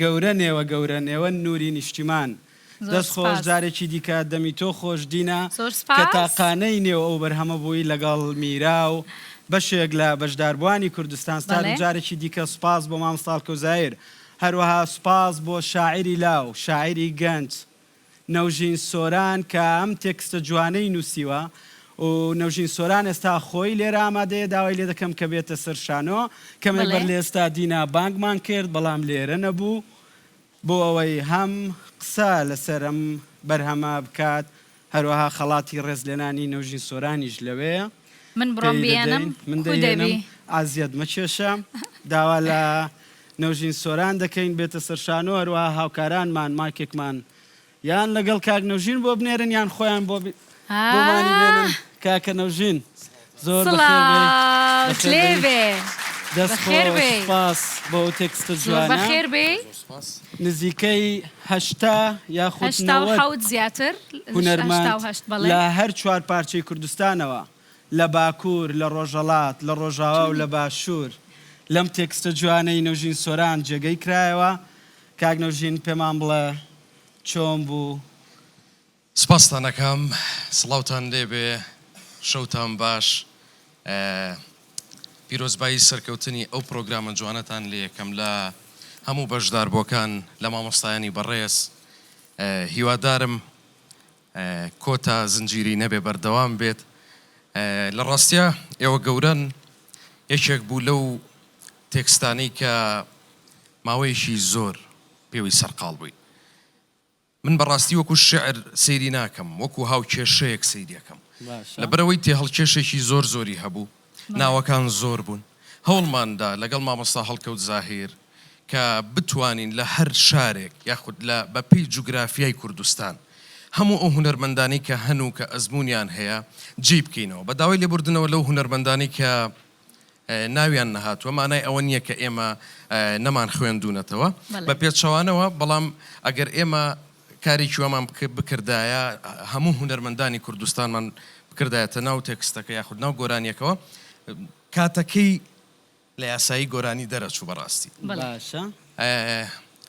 گەورە نێوە نووری نیشتیمان دەست خۆش جارێکی دیکە دەمی تۆ خۆش دینە کە تاقانەی نێو ئەو بەرهەمە بووی لەگەڵ میرا و بەشێک لە بەشداربوانی کوردستان ستار جارێکی دیکە سوپاس بۆ مامۆستا کەوزایر هەروەها سوپاس بۆ شاعری لاو شاعری گەنج نەوژین سۆران کە ئەم تێکستە جوانەی نووسیوە و نەوژین سۆران ئێستا خۆی لێرە ئامادەیە داوای لێ دەکەم کە بێتە سەر شانۆ کەمێک بەر لە ئێستا دینا بانگمان کرد بەڵام لێرە نەبوو بۆ ئەوەی هەم قسە لەسەر ئەم بەرهەمە بکات هەروەها خەڵاتی ڕێزلێنانی نەوژین سۆرانیش لەوەیە من بڕۆم بیانم من دەێنم ئازیەت مەکێشە داوا لە نەوژین سۆران دەکەین بێتە سەر شانۆ هەروەها هاوکارانمان ماکێکمان یان لەگەڵ کاک نەوژین بۆ بنێرن یان خۆیان بۆمانی بێنن کاکە نەوژین زۆر بەخێر دەستخۆش بۆ تێکستە جوانە بەخێر بێ نزیکەی هەشتا یاخود حەوت زیاتر هونەرمەند لە هەر چوار پارچەی کوردستانەوە لە باکوور لە ڕۆژەڵات لە ڕۆژاوا و لە باشوور لەم تێکستە جوانەی نەوژین سۆران جێگەی کرایەوە کاک نەوژین پێمان بڵێ چۆن بوو سپاستان دەکەم سڵاوتان لێبێ شەوتان باش پیرۆزبایی سەرکەوتنی ئەو پرۆگرامە جوانەتان لێ یەکەم لە هەموو بەشداربووەکان لە مامۆستایانی بەڕێز هیوادارم کۆتا زنجیری نەبێ بەردەوام بێت لە ڕاستیە ئێوە گەورەن یەکێک بوو لەو تێکستانەی کە ماوەیەکی زۆر پێوی سەرقاڵ بووی من بەڕاستی وەکو شعر سەیری ناکەم وەکو هاوکێشەیەک سەیریەکەم لەبەرەوەی تێ هەڵکێشێکی زۆری هەبوو ناوەکان زۆر بوون هەوڵماندا لەگەڵ مامۆستا هەڵکەوت زاهیر کە بتوانین لە هەر شارێک یاخود لە بەپێی جوگرافیای کوردستان هەموو ئەو هونەرمەندانی کە هەنوو کە ئەزمونیان هەیە جێ بکەینەوە بە داوای لێبوردنەوە لەو هونەرمەندانی کە ناویان نەهاتووە مانای ئەوە نییە کە ئێمە نەمان خوێندوونەتەوە بە پێچەوانەوە بەڵام ئەگەر ئێمە کارێکی وەمان بکردایە هەموو هونەرمەندانی کوردستانمان بکردایەتە ناو تێکستەکە یاخود ناو گۆرانیەکەوە کاتەکەی لە یاسایی گۆرانی دەرەچوو بەڕاستی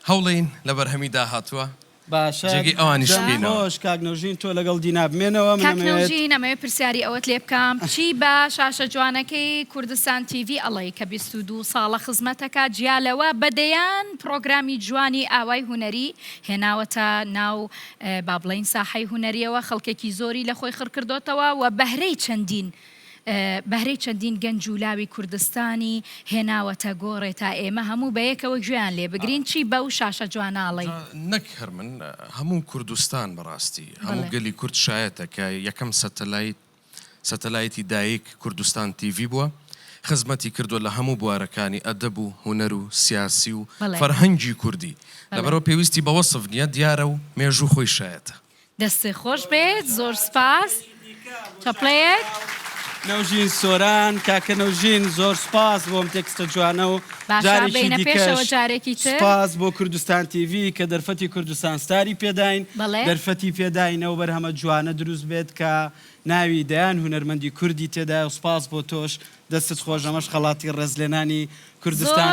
هەوڵین لە بەرهەمی داهاتووە باشە جێگەی ئەوانیش بینەوە کاک نەوژین تۆ لەگەڵ دینا بمێنەوە کاک نەوژین ئەمەوێت پرسیاری ئەوەت لێ بکەم چی بە شاشە جوانەکەی کوردستان تیڤ ئەڵێ کە 22 ساڵە خزمەتەکە جیالەوە بەدەیان پرۆگرامی جوانی ئاوای هونەری هێناوەتە ناو با بڵێین ساحەی هونەریەوە خەڵکێکی زۆری لە خۆی خڕکردوتەوە و بەهرەی چەندین گەنج و لاوی کوردستانی هێناوەتە گۆڕێ تا ئێمە هەموو بەیەکەوە گوێیان لێ بگرین چی بەو شاشە جواناڵی نەک هەرمن هەموو کوردستان بەڕاستی هەموو گەلی کورد شایەتە کە یەکەم سەتەلایتی دایک کوردستان تیڤ بووە خزمەتی کردووە لە هەموو بوارەکانی ئەدەب و هونەر و سیاسی و فەرهەنگی کوردی لەبەرەوە پێویستی بە وەسف نییە دیارە و مێژوو خۆی شایەتە دەستێ خۆش بێت زۆر سپاس چەپڵەیەک نەوژین سۆران کاکە نەوژین زۆر سپاس بۆم تێکستە جوانە و جارێکی دیکەش سپاس بۆ کوردستان تیڤ کە دەرفەتی کوردستان ستاری پێداین دەرفەتی پێداینەوە بەرهەمە جوانە دروست بێت کە ناوی دەیان هونەرمەندی کوردی تێدا و سپاس بۆ تۆش دەستت خۆش ئەمەش خەڵاتی ڕێزلێنانی کوردستان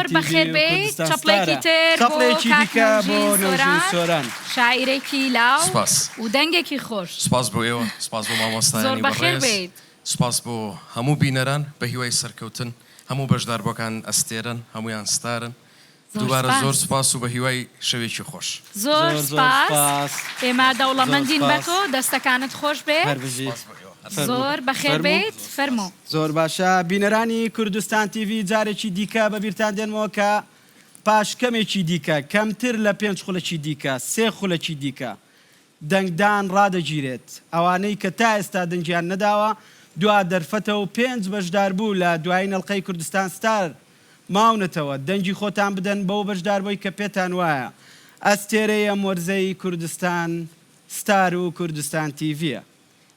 چەپڵێکی دیکە بۆ نەوژین سۆران شاعیرێکی لاو و دەنگێکی خۆش سپاس بۆ ئێوە سپاس بۆ مامۆستایانی بەڕێز سپاس بۆ هەموو بینەران بە هیوای سەرکەوتن هەموو بەشداربووەکان ئەستێرن هەمویان ستارن دووبارە زۆر سپاس و بە هیوای شەوێکی خۆش زۆر سپاس ئێمە دەوڵەمەندین بە تۆ دەستەکانت خۆش بێ زۆر بەخێر بێت فەرموو زۆر باشە بینەرانی کوردستان تیڤ جارێکی دیکە بە بیرتان دێنمەوە کە پاشکەمێکی دیکە کەمتر لە 5 خولەکی دیکە 3 خولەکی دیکە دەنگدان ڕادەگیرێت ئەوانەی کە تا ئێستا دەنگیان نەداوە دوا دەرفەتەوە و 5 بەشدار بوو لە دوای نەڵقەی کوردستان ستار ماونەتەوە دەنگی خۆتان بدەن بەو بەشداربووی کە پێتان وایە ئەستێرەیە مۆرزەی کوردستان ستار و کوردستان تیڤە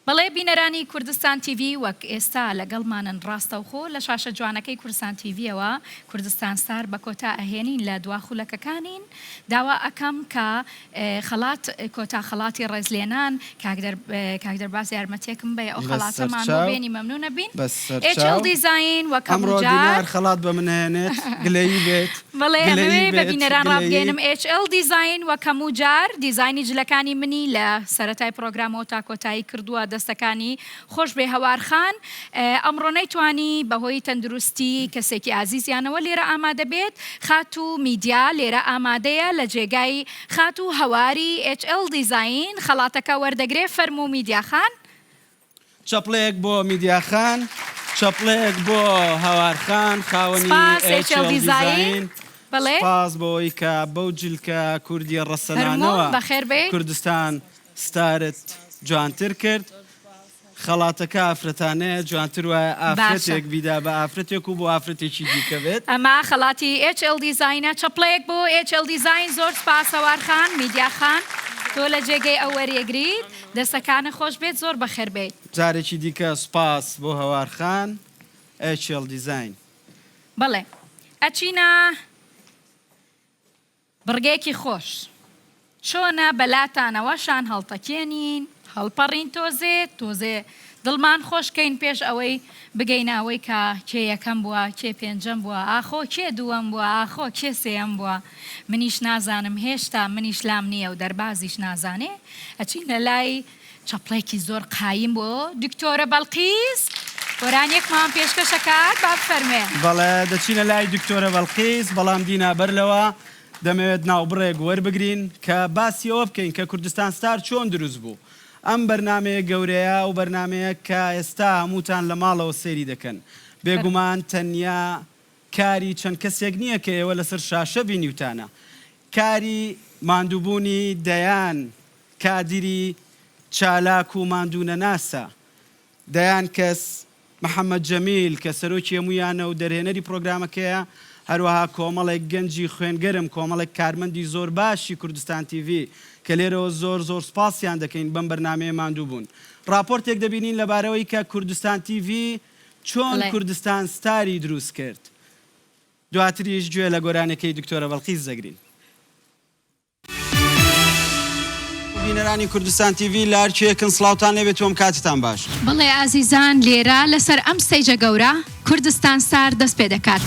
بەڵێ بینەرانی کوردستان تیڤ وەک ئێستا لەگەڵمانن ڕاستەوخۆ لە شاشە جوانەکەی کوردستان تیڤەوە کوردستان ستار بە کۆتا ئەهێنین لە دوا خولەکەکانین داوا ئەەکەم کە خەڵات کۆتا خەڵاتی ڕێزلێنان کاک دەرباز یارمەتێکم بێ ئەو خەڵاتەمان بۆ بێنی مەمنونە بین HL دیزاین وەکەم جار خەڵات بە منێنێت گلەیی بێت بەڵێ ئەمەوێ بە بینەران ڕابگەێنم HL دیزاین وەکەم جار دیزایانی جلەکانی منی لە سەرەتای پرۆگرامەوە تا کۆتایی کردووە دەستەکانی خۆش بێ هەوارخان ئەمڕۆ نەیتوانی بەهۆی تەندروستی کەسێکی ئازیزیانەوە لێرە ئامادە بێت خات و میدیا لێرە ئامادەیە لە جێگای خات و هەواری HL دیزاین خەڵاتەکە وەردەگرێ فەرمو میدیاخان چەپڵەیەک بۆ میدیاخان چەپڵەیەک بۆ هەوارخان خاوەنی HL دیزاین سپاس بۆی کە بەو جلکە کوردی ڕەسەنانەوە کوردستان ستارت جوانتر کرد خەڵاتەکە ئافرەتانەیە جوانتر وایە ئافرەتێک بیدا بە ئافرەتێک و بۆ ئافرەتێکی دیکە بێت ئەمە خەڵاتی HL دیزاینە چەپڵەیەک بۆ HL دیزاین زۆر سپاس هەوارخان میدیاخان تۆ لە جێگەی ئەو وەریەگریت دەستەکانە خۆش بێت زۆر بەخێر بێت جارێکی دیکە سپاس بۆ هەوارخان HL دیزاین بەڵێ ئەچینە بڕگەیەکی خۆش چۆنە بەلاتانەوەشان هەڵتەکێنین هەڵپەڕین تۆزێ دڵمان خۆشکەین پێش ئەوەی بگەیناوەی کە کێ یەکەم بووە کێ پێنجەم بووە ئاخۆ کێ دووەم بووە ئاخۆ کێ سێەم بووە منیش نازانم هێشتا منیش لام نییە و دەربازیش نازانێ ئەچینە لای چەپڵێکی زۆر قایم بۆ دکتۆرە بەڵقیس گۆرانێکمان پێشکەشەکات با بفەرمێ بەڵێ دەچینە لای دکتۆرە بەڵقیس بەڵام دینا بەرلەوە دەمەوێت ناوبڕێک وەربگرین کە باسی ئەوە بکەین کە کوردستان ستار چۆن دروست بوو ئەم بەرنمەیە گەورەیە و بەرنمەیە کە ئێستا هەمووتان لە ماڵەوە سێری دەکەن بێگومان تەنیا کاری چەند کەسێک نییە کە ئێوە لەسەر شاشە بینیوتانە کاری ماندووبوونی دەیان کادری چالاک و ماندوونە ناسە دەیان کەس محەممەد جەمیل کە سەرۆکی هەموویانە و دەرهێنەری پرۆگرامەکەیە هەروەها کۆمەڵێک گەنجی خوێنگەرم کۆمەڵێک کارمەندی زۆر باشی کوردستان تیڤ کە لێرەوە زۆر سپاسیان دەکەین بەم بەرنمەیە ماندوو بوون راپۆرتێک دەبینین لەبارەوەی کە کوردستان تیڤ چۆن کوردستان ستاری دروست کرد دواتریش گوێ لە گۆرانەکەی دکتۆرە بەڵقیس دەگرین بینەرانی کوردستان تیڤ لە هەرکوێکن سڵاوتان لێبێت تۆم کاتتان باش بڵێ ئازیزان لێرە لەسەر ئەم سەیجە گەورە کوردستان ستار دەست پێ دەکات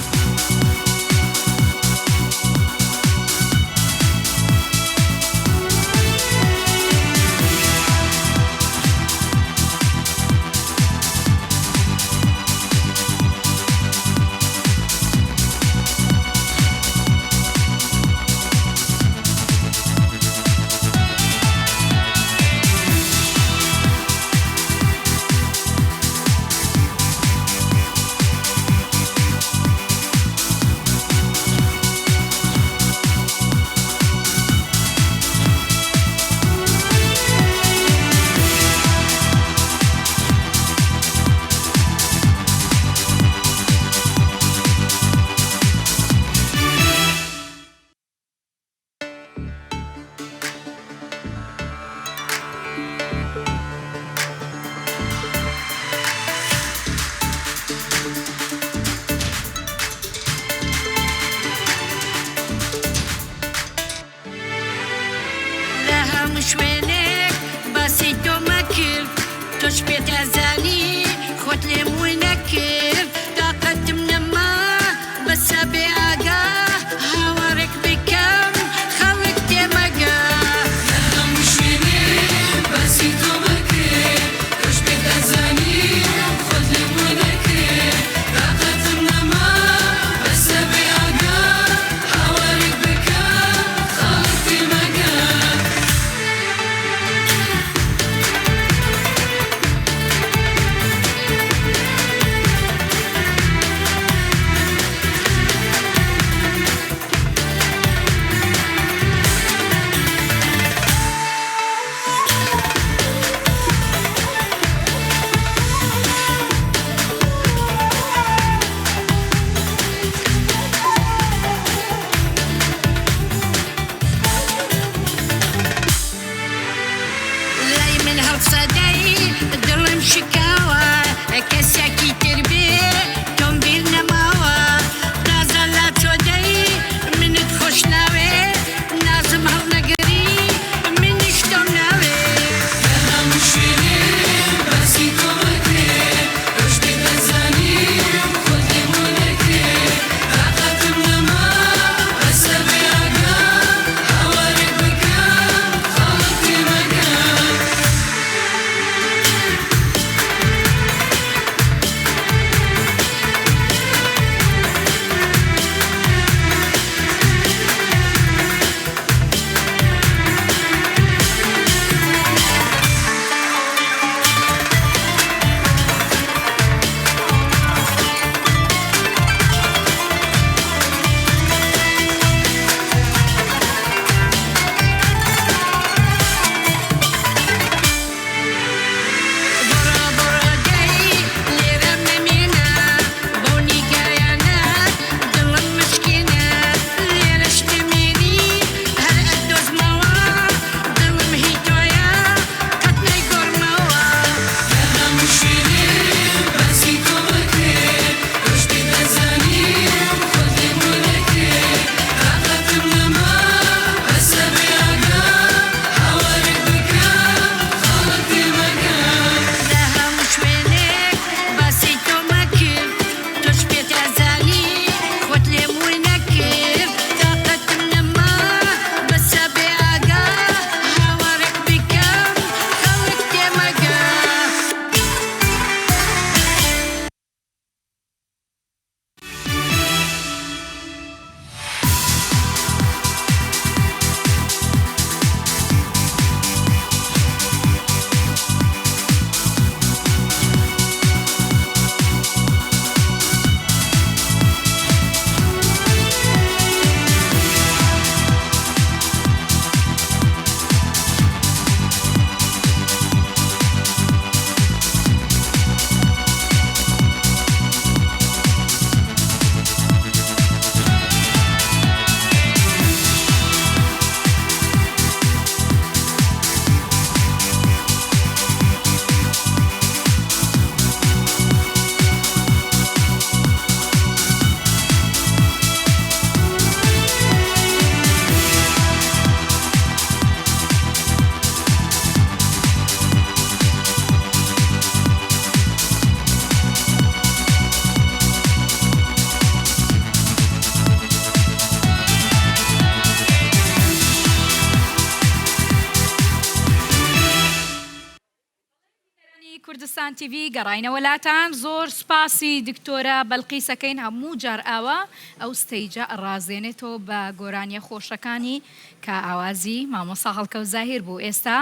کوردستان تیڤی گەڕاینەوە لاتان زۆر سپاسی دکتۆرە بەلقیسەکەین هەموو جار ئاوە ئەو ستەیجە ڕازێنێتەوە بە گۆرانیە خۆشەکانی کە ئاوازی مامۆستا هەڵکەوت زاهیر بوو. ئێستا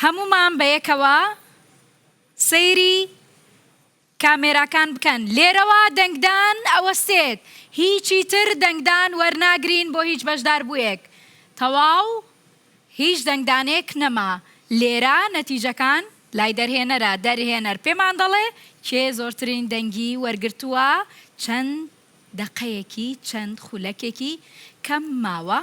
هەمومان بەیەکەوە سەیری کامێراکان بکەن. لێرەوە دەنگدان ئەوەستێت، هیچی تر دەنگدان وەرناگرین بۆ هیچ بەشدار بوویەک. تەواو هیچ دەنگدانێک نەما. لێرە نەتیجەکان لای دەرهێنەرە دەرهێنەر پێمان دەڵێ کێ زۆرترین دەنگی وەرگرتووە، چەند دەقەیەکی چەند خولەکێکی کەم ماوە.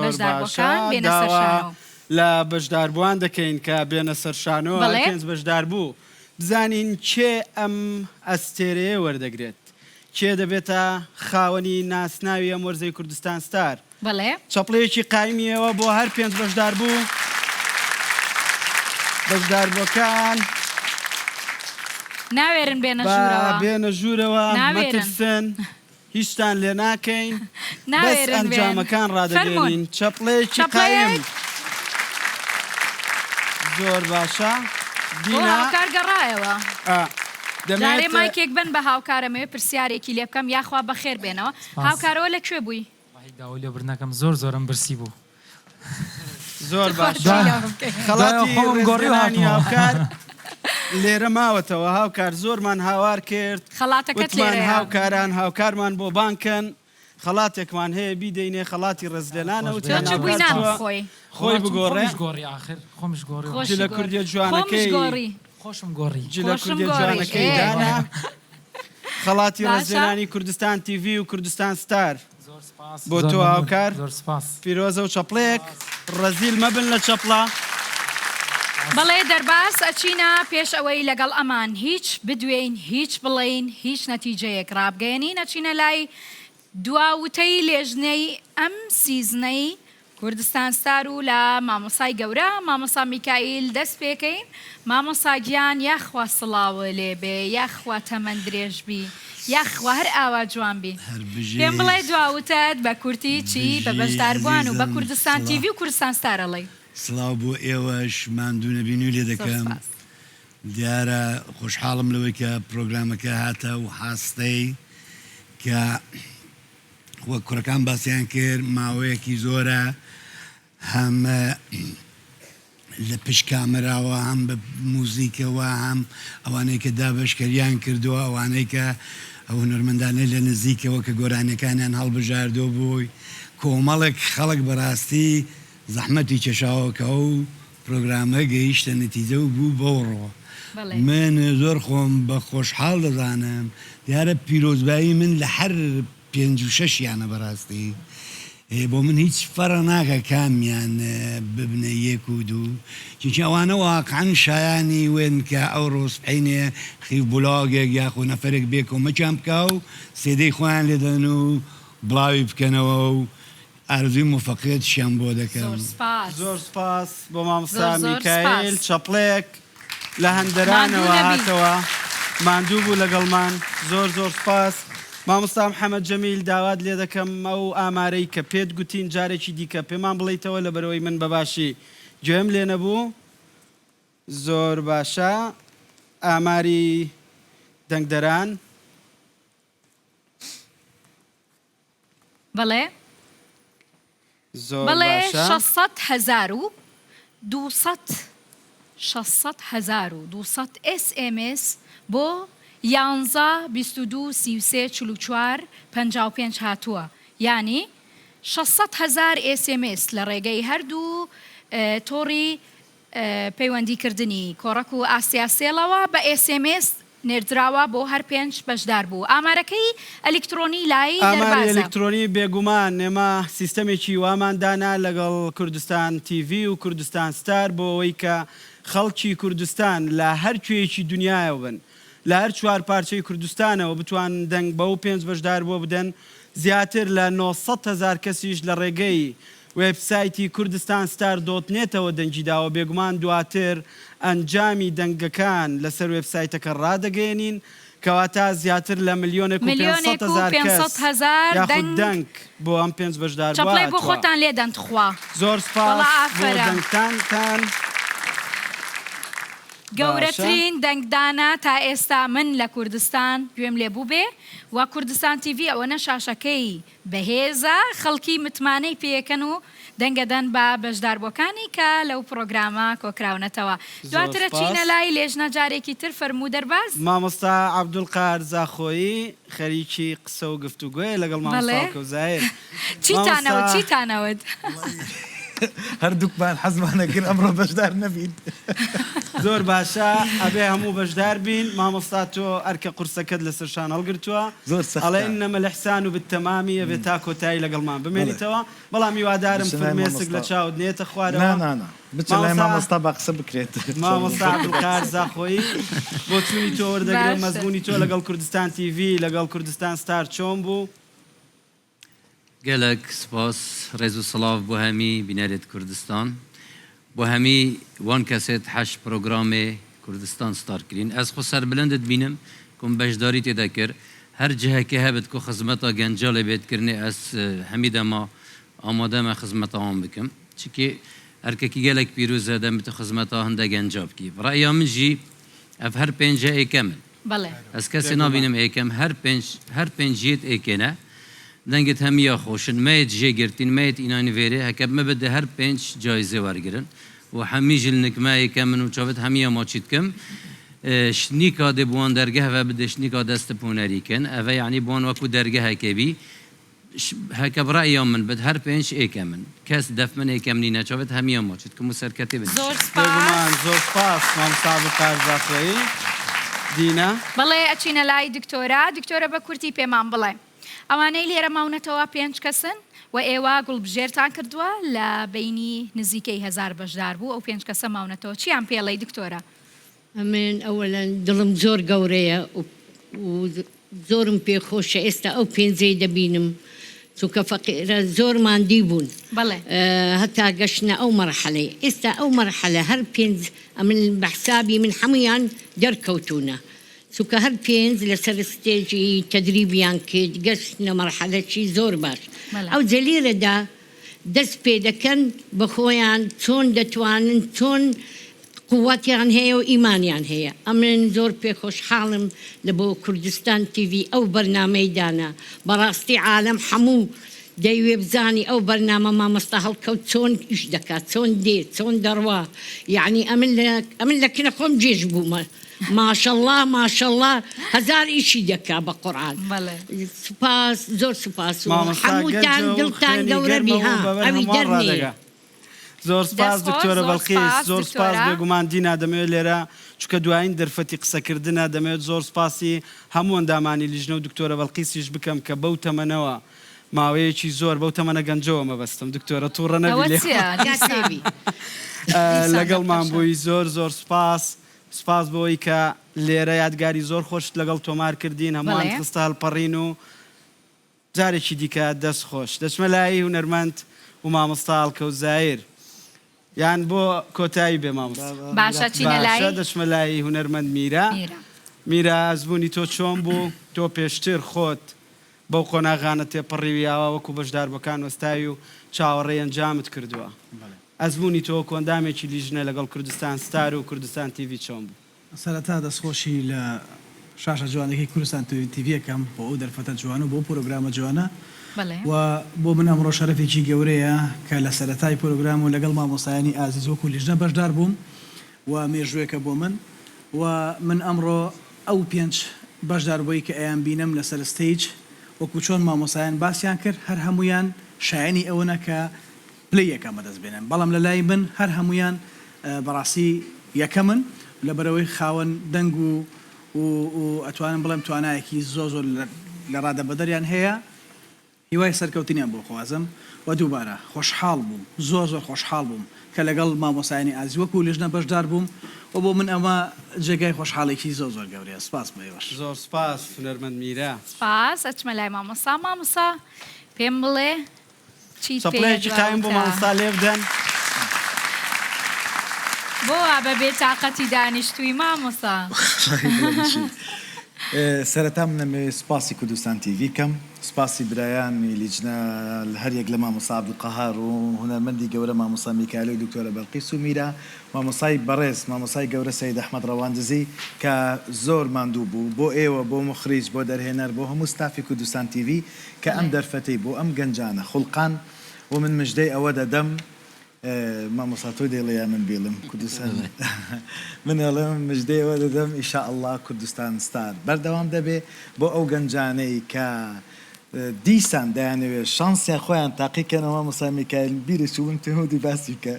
بەشداربووەکان بێنە سەرشانەوە. لە بەشداربووان دەکەین کە بێنە سەرشانەوە پێنج بەشدار بوو بزانین کێ ئەم ئەستێرەیە وەردەگرێت، کێ دەبێتە خاوەنی ناسناوی ئەم وەرزەی کوردستان ستار. بەڵێ چەپڵەیەکی قایمیەوە بۆ هەر پێنج بەشدار بوو. بەشداربووەکان ناوێرن بێنە ژوورەوە مەترسن، هیچتان لێ ناکەین، بەس ئەنجامەکان ڕادەگەێنین. چەپڵەیەکی قایم زۆر باشە. هاوکار گەڕایەوە. جارێ مایکێک بن بە هاوکارەمەوێ پرسیارێکی لێ بکەم یاخوا بەخێر بێنەوە. هاوکارەوە لەکوێ بووی؟ داوا لێ برنەکەم زۆر زۆرم برسی بوو. زۆر باشە. خەڵاتی ڕێزلێنانی هاوکار لێرە ماوەتەوە. هاوکار زۆرمان هاوار کرد، خەڵاتەکەتمان هاوکاران هاوکارمان بۆ بانکن، خەڵاتێکمان هەیە بیدەینێ خەڵاتی ڕێزلێنانە خۆی بگۆڕێ. جلە کوردیە جوانەکەی خۆشم گۆڕی جلە کوردیە جوانەکەی دانا خەڵاتی ڕێزلێنانی کوردستان تیڤی و کوردستان ستار. بۆ تۆ هاوکار پیرۆزە و چەپڵەیەک ڕەزیل مەبن لە چەپڵە. بەڵێ دەرباس ئەچینە پێش ئەوەی لەگەڵ ئەمان هیچ بدوێین، هیچ بڵین، هیچ نەتیجەیەک ڕابگەێنین. ئەچینە لای دواوتەی لێژنەی ئەم سیزنەی کوردستان ستار و لە مامۆسای گەورە مامۆستا میکائیل دەست پێکەین. مامۆستا گیان یاخوا سڵاوە لێبێ، یاخوا تەمەند درێژبی، یاخوا هەر ئاوا جوان بی. پێم بڵێ دواوتت بە کورتی چی بە بەشداربووان و بە کوردستان تیڤی و کوردستان ستارەڵێ. سڵاو بۆ ئێوەش ماندوو نەبین و لێ دەکەم. دیارە خۆشحاڵم لەوەی کە پرۆگرامەکە هاتە و حاستەی کە وە کوڕەکان باسییان کرد ماوەیەکی زۆرە هەم لە پشت کامەراوە هەم بە موزیکەوە هەم ئەوانەی کە دابەشکەریان کردووە ئەوانەی کە ئەو هونەرمەندانەی لە نزیکەوە کە گۆرانەکانیان هەڵبژاردۆ بووی کۆمەڵێک خەڵک بەڕاستی زەحمەتی چێشاوە کە ئەو پرۆگرامە گەیشتە نەتیجە و بوو بەوڕۆ. من زۆر خۆم بە خۆشحاڵ دەزانم دیارە پیرۆزبایی من لە هەر 5 و 6 یانە بەڕاستی بۆ من هیچ فەرە ناکە کامیان ببنە 1 و 2 چونکە ئەوانە واقعەن شایانی وێن کە ئەو ڕۆژپەینێ خیف بڵاگێک یاخۆ نەفرێک بێ کۆمەکیان بکە و سێدەی خۆیان لێدەن و بڵاوی بکەنەوە و ئارزوی موفەقیەتیان بۆ دەکەم. زۆر سپاس بۆ مامۆستا میکائیل چەپڵێک لە هەندەرانەوە هاتەوە ماندوو بوو لەگەڵمان. زۆر زۆر سپاس. مامۆستا محەممەد جەمیل داوات لێ دەکەم ئەو ئامارەی کە پێت گوتین جارێکی دیکە پێمان بڵیتەوە لە بەرەوەی من بەباشی گوێم لێ نەبوو. زۆر باشە. ئاماری دەنگدەران بەڵێ بەڵێ 600,200 SMS بۆ 11 22 33 44 55 هاتووە. یعنی 600,000 SMS لە ڕێگەی هەردوو تۆڕی پەیوەندیکردنی کۆڕک و ئاسیاسێڵەوە بە SMS نێردراوە بۆ هەر 5 بەشدار بوو. ئامارەکەی ئەلکترۆنی لای ئاماری ئەلکترۆنی بێگومان نێمە سیستەمێکی واماندانا لەگەڵ کوردستان تیڤی و کوردستان ستار بۆ ئەوەی کە خەڵکی کوردستان لە هەر کوێیەکی دنیایە بن لە هەر 4 پارچەی کوردستانەوە بتوان دەنگ بەو 5 بەشدار بۆ بدەن. زیاتر لە 900,000 کەسیش لە ڕێگەی وێبسایتی کوردستان ستار دۆتنێتەوە دەنگی داوە. بێگومان دواتر ئەنجامی دەنگەکان لەسەر وێبسایتەکە ڕادەگەێنین کەواتە زیاتر لە 1,500,000 کەس یاخود دەنگ بۆ ئەم 5 بەشدار چەپڵەی بۆ خۆتان لێدەن تخوا. زۆر سپاس بۆ دەنگتانتان. گەورەترین دەنگدانە تا ئێستا من لە کوردستان گوێم لێبوو بێ و کوردستان تیڤ ئەوەنە شاشەکەی بەهێزە خەڵکی متمانەی پێەکەن و دەنگەدەن بە بەشداربووەکانی کە لەو پرۆگرامە کۆکراونەتەوە. دواترە چینە لای لێژنە جارێکی تر فەرموو دەرباز. مامۆستا عەبدولقار زاخۆیی خەریکی قسە و گفتوگوێ لەگەڵ مامۆستا کەوزایر. چیتانەوت؟ هەردووکمان حەزمانە کرد ئەمڕۆ بەشدار نەبین. زۆر باشە ئەبێ هەموو بەشدار بین. مامۆستا تۆ ئەرکە قورسەکەت لەسەر شان هەڵگرتووە. زۆر سەختە. ئەڵێ ئینەمە الإحسان بالتەمامی ئەبێ تا کۆتایی لەگەڵمان بمێنیتەوە. بەڵام هیوادارم فرمێسک لە چاوت نێتە خوارەوە. بچە لای مامۆستا با قسە بکرێت. مامۆستا عەبدولقار زاخۆیی بۆ چوونی تۆ وەردەگرم مەزموونی تۆ لەگەڵ کوردستان تیڤ لەگەڵ کوردستان ستار چۆن بوو؟ gelek spas rêz û silav bo hemî binêrê Kurdistan bo hemî wan kesê heş programê Kurdistan star kirîn. Ez xwe serbilind dibînim ku beşdarî têde kir her cihekê hebit ku xizmeta gencalê bêdkirinê ez hemî dema amade me xizmeta wan bikim. Çikî erkekî gelek pîrûz e demî tu xizmeta hinde genca bikî. Reya min jî ev her pênce êke min. Ez kesê nabînim êkem her pênc jêt êkê ne. دەنگت هەمیە خۆشن مەیت ژێگرتین مەیت ئینانی vêrê heke me bide her pênc cayîzê wergirin û hemî jil nikmeyeke min û çavit hemiya maçî dikim şnîka dê bi wan dergeh ve bide şnîka destê ponerîkin ev e yanî bi wan wekû dergeheke bî heke bi reya min bid her pênc êke min kes def min êke min nîne çavit hemiya maçî dikim û serketê bin زۆر سپاس مامۆستا عەبدولقار زاخۆیی. دینە بەڵێ ئەچینە لای دکتۆرە بە کورتی پێمان بڵێ ئەوانەی لێرە ماونەتەوە 5 کەسن و ئێوە گوڵبژێرتان کردووە لە بینی نزیکەی 1000 بەشدار بوو ئەو 5 کەسە ماونەتەوە چیان پێڵێی دکتۆرە؟ ئەمن ئەوەلەن دڵم زۆر گەورەیە و زۆرم پێخۆشە ئێستا ئەو پێنجەی دەبینم چونکە فەقیرە زۆر ماندی بوون هەتا گەشتنە ئەو مەرحەلەی ئێستا ئەو مەرحەلە هەر پێنج ئەمن بەحسابی من هەمویان دەرکەوتونە چونکە هەر پێنج لەسەر ستێجی تەدریبیان کرد گەشتنە مەرحەلەکی زۆر باش ئەو جەلیرەدا دەست پێ دەکەن بە خۆیان چۆن دەتوانن چۆن قووەتیان هەیە و ئیمانیان هەیە ئەمن زۆر پێخۆشحاڵم لە بۆ کوردستان تیڤ ئەو بەرنامەی دانا بەڕاستی عالەم هەموو دەیوێ بزانی ئەو بەرنامە مامۆستا هەڵکەوت چۆن ئیش دەکات چۆن دێت چۆن دەڕوا یعنی ئەمن لە کنە خۆم جێژ بوومە ماشەڵڵا ماشەڵڵا هەزار ئیشی دەکا بە قورعان سوپاس زۆر سوپاس و هەمووتان دڵتان گەورە بیها ئەوی دەرنێ. زۆر سپاس دکتۆرە بەڵقیس زۆر سپاس بێگومان دینا دەمەوێت لێرە چونکە دوایین دەرفەتی قسەکردنە دەمەوێت زۆر سپاسی هەموو ئەندامانی لیژنە و دکتۆرە بەڵقیسیش بکەم کە بەو تەمەنەوە ماوەیەکی زۆر بەو تەمەنە گەنجەوە مەبەستم دکتۆرە تووڕە نەبی لەگەڵمان بووی زۆر زۆر سپاس بۆی کە لێرە یادگاری زۆر خۆشت لەگەڵ تۆمار کردین هەمووان خستە هەڵپەڕین و جارێکی دیکە دەست خۆش دەچمە لای هونەرمەند و مامۆستا ئەڵکەوزایر یان بۆ کۆتایی بێ مامۆستا باشە چینە لای دەچمە لای هونەرمەند میرە ئەزبوونی تۆ چۆن بوو تۆ پێشتر خۆت بەو قۆناغانە تێپەڕیویاوە وەکو بەشداربەکان وەستای و چاوەڕێ ئەنجامت کردووە ئەزبوونی تۆ کۆندامێکی لیژنە لەگەڵ کوردستان ستار و کوردستان تیڤ چۆن بوو؟ سەرەتا دەستخۆشی لە شاشە جوانەکەی کوردستان تیڤەکەم بۆ ئەو دەرفەتە جوان و بۆ پرۆگرامە جوانە و بۆ من ئەمڕۆ شەرەفێکی گەورەیە کە لە سەرەتای پرۆگرام و لەگەڵ مامۆستایانی ئازیز وەکو لیژنە بەشدار بووم و مێژوویەکە بۆ من و من ئەمڕۆ ئەو 5 بەشداربووی کە ئەیان بینم لەسەر ستیج وەکو چۆن مامۆستایان باسییان کرد هەر هەمویان شایانی ئەوەنە کە پلی یەکەمە دەست بێنن بەڵام لە لای من هەر هەمویان بەڕاستی یەکە من لەبەرەوەی خاوەن دەنگ و ئەتوانم بڵێم توانایەکی زۆر لە ڕادەبەدەریان هەیە هیوای سەرکەوتنیان بۆ خوازم و دووبارە خۆشحاڵ بووم زۆر خۆشحاڵ بووم کە لەگەڵ مامۆستایانی ئازیز وەکو لیژنە بەشدار بووم و بۆ من ئەمە جێگای خۆشحاڵێکی زۆر گەورەیە سپاس بەێوەش زۆر سپاس هونەرمەند میرە سپاس ئەچمە لای مامۆستا پێم بڵێ سەپڵەیەکی قایم بۆ مامۆستا لێ بدەن بۆ بە بێتاقەتی دانیشتووی مامۆستا سەرەتا منەمێ سپاسی کوردستان تیڤی کەم سپاسی برایانی لیجنە هەر یەک لە مامۆستا عەبدولقەهار و هونەرمەندی گەورە مامۆستا میکایل و دکتۆرە بەڵقیس و میرا مامۆستای بەڕێز مامۆستای گەورە سەید ئەحمەد ڕەواندزی کە زۆر ماندوو بوو بۆ ئێوە بۆ مخریج بۆ دەرهێنەر بۆ هەموو ستافی کوردستان تیڤی کە ئەم دەرفەتەی بۆ ئەم گەنجانە خوڵقان و من مژدەی ئەوە دەدەم مامۆستا تۆ دێڵێ یا من بێڵم کوردستان من ئەڵێم مژدەی ئەوە دەدەم ئیشاءالله کوردستان ستار بەردەوام دەبێ بۆ ئەو گەنجانەی کە دیسان دەیانەوێت شانسیان خۆیان تاقیکەنەوە مامۆستا میکایل بیرە چوون تهودی باسی بکە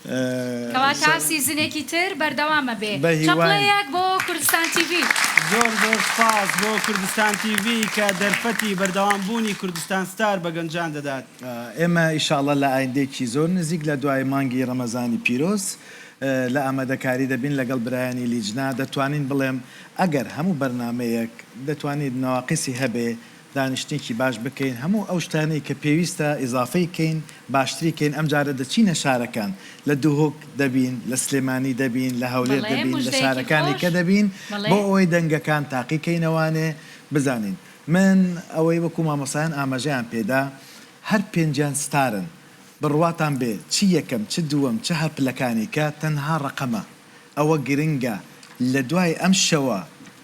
کەواتە سیزنێکی تر بەردەوامە بێ چەپڵەیەک بۆ کوردستان تیڤی زۆر زۆر سپاس بۆ کوردستان تیڤی کە دەرفەتی بەردەوام بوونی کوردستان ستار بە گەنجان دەدات ئێمە ئیشاءالله لە ئایندێکی زۆر نزیک لە دوای مانگی ڕەمەزانی پیرۆز لە ئامادەکاری دەبین لەگەڵ برایانی لیجنا دەتوانین بڵێم ئەگەر هەموو بەرنمەیەک دەتوانیت ناواقیسی هەبێ دانیشتێکی باش بکەین هەموو ئەو شتانەی کە پێویستە ئیزافەی کەین باشتری کەین ئەم جارە دەچینە شارەکان لە دووهۆک دەبین لە سلێمانی دەبین لە هەولێر دەبین لە شارەکانی کە دەبین بۆ ئەوەی دەنگەکان تاقیکەینەوانێ بزانین من ئەوەی وەکو مامۆسایان ئاماژەیان پێدا هەر پێنجیان ستارن بڕواتان بێ چی یەکەم چ دووەم چه هەپلەکانی کە تەنها ڕقەمە ئەوە گرنگە لە دوای ئەم شەوە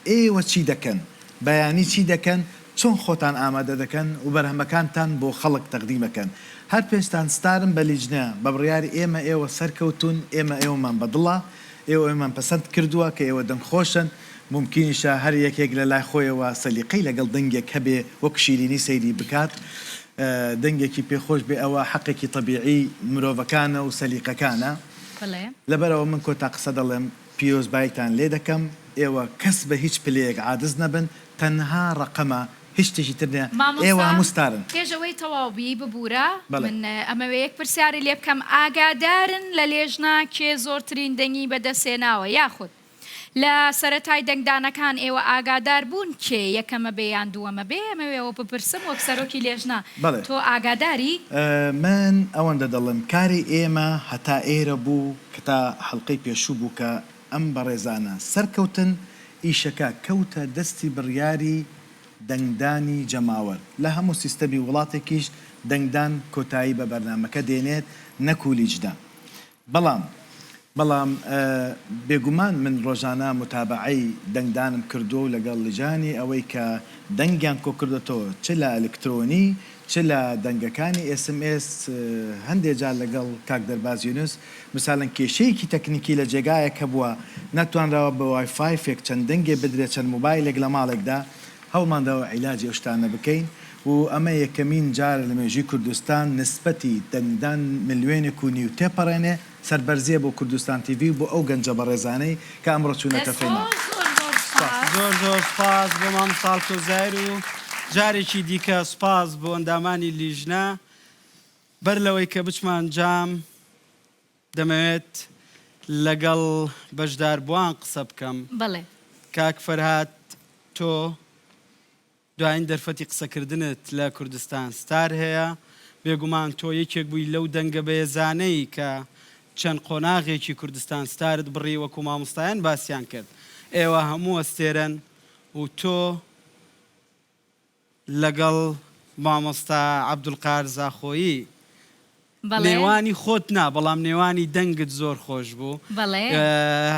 ئێوە چی دەکەن بەیانی چی دەکەن چۆن خۆتان ئامادە دەکەن و بەرهەمەکانتان بۆ خەڵک تەقدیمەکەن هەر پێشتان ستارم بە لیجنە بە بڕیاری ئێمە ئێوە سەرکەوتون ئێمە ئێوەمان بەدڵە ئێوە ئێمان پەسەند کردووە کە ئێوە دەنگخۆشن ممکنیشە هەر یەکێک لە لای خۆیەوە سەلیقەی لەگەڵ دەنگێک هەبێ وەک شیرینی سەیری بکات دەنگێکی پێخۆش بێ ئەوە حەقێکی طەبیعی مرۆڤەکانە و سەلیقەکانە لەبەرەوە من کۆتا قسە دەڵێم پیرۆزباییتان لێ دەکەم ئێوە کەس بە هیچ پلەیەک عادز نەبن تەنها ڕقەمە هیچ شتێکی تر نییە ئێوە هەموو ستارن پێشەوەی تەواوبی ببوورە من ئەمەوێ یەک پرسیاری لێ بکەم ئاگادارن لە لێژنا کێ زۆرترین دەنگی بەدەستێناوە یاخود لە سەرەتای دەنگدانەکان ئێوە ئاگادار بوون کێ یەکەمە بێ یان دووەمە بێ ئەمەوێەوە بپرسم وەک سەرۆکی لێژنا تۆ ئاگاداری من ئەوەندە دەڵم کاری ئێمە هەتا ئێرە بوو کە تا حەڵقەی پێشوو بوو کە ئەم بەڕێزانە سەرکەوتن ئیشەکە کەوتە دەستی بڕیاری دەنگدانی جەماوەر لە هەموو سیستەمی وڵاتێکیش دەنگدان کۆتایی بە بەرنامەکە دێنێت نەکولیجدا بەڵام بێگومان من ڕۆژانە متابعەی دەنگدانم کردو و لەگەڵ لجانی ئەوەی کە دەنگیان کۆکردێتەوە چ لە ئەلکترۆنی چ لە دەنگەکانی SMS هەندێک جار لەگەڵ کاک دەرباز یونس مثالەن کێشەیەکی تەکنیکی لە جێگایەکە بووە نەتوانراوە بە وایفای فێک چەند دەنگێ بدرێت چەند موبایلێک لە ماڵێکدا هەوڵمانداوە عیلاجی ئەو شتانە بکەین و ئەمە یەکەمین جارە لە مێژووی کوردستان نسبەتی دەنگدان ملیۆنێک و نیو تێپەڕێنێ سەربەرزیە بۆ کوردستان تیڤی بۆ ئەو گەنجە بەڕێزانەی کە ئەمڕۆ چوونەتە فێنە زۆر زۆر سپاس بۆ مامۆستا کۆزایر و جارێکی دیکە سپاس بۆ ئەندامانی لیژنا بەر لەوەی کە بچمان جام دەمەوێت لەگەڵ بەشداربووان قسە بکەم کاک فەرهاد تۆ دوایین دەرفەتی قسەکردنت لە کوردستان ستار هەیە بێگومان تۆ یەکێک بووی لەو دەنگە بەهێزانەی کە چەند قۆناغێکی کوردستان ستارت بڕی وەکو مامۆستایان باسییان کرد ئێوە هەموو ئەستێرن و تۆ لەگەڵ مامۆستا عەبدولقاهار زاخۆیی نێوانی خۆت نا بەڵام نێوانی دەنگت زۆر خۆش بوو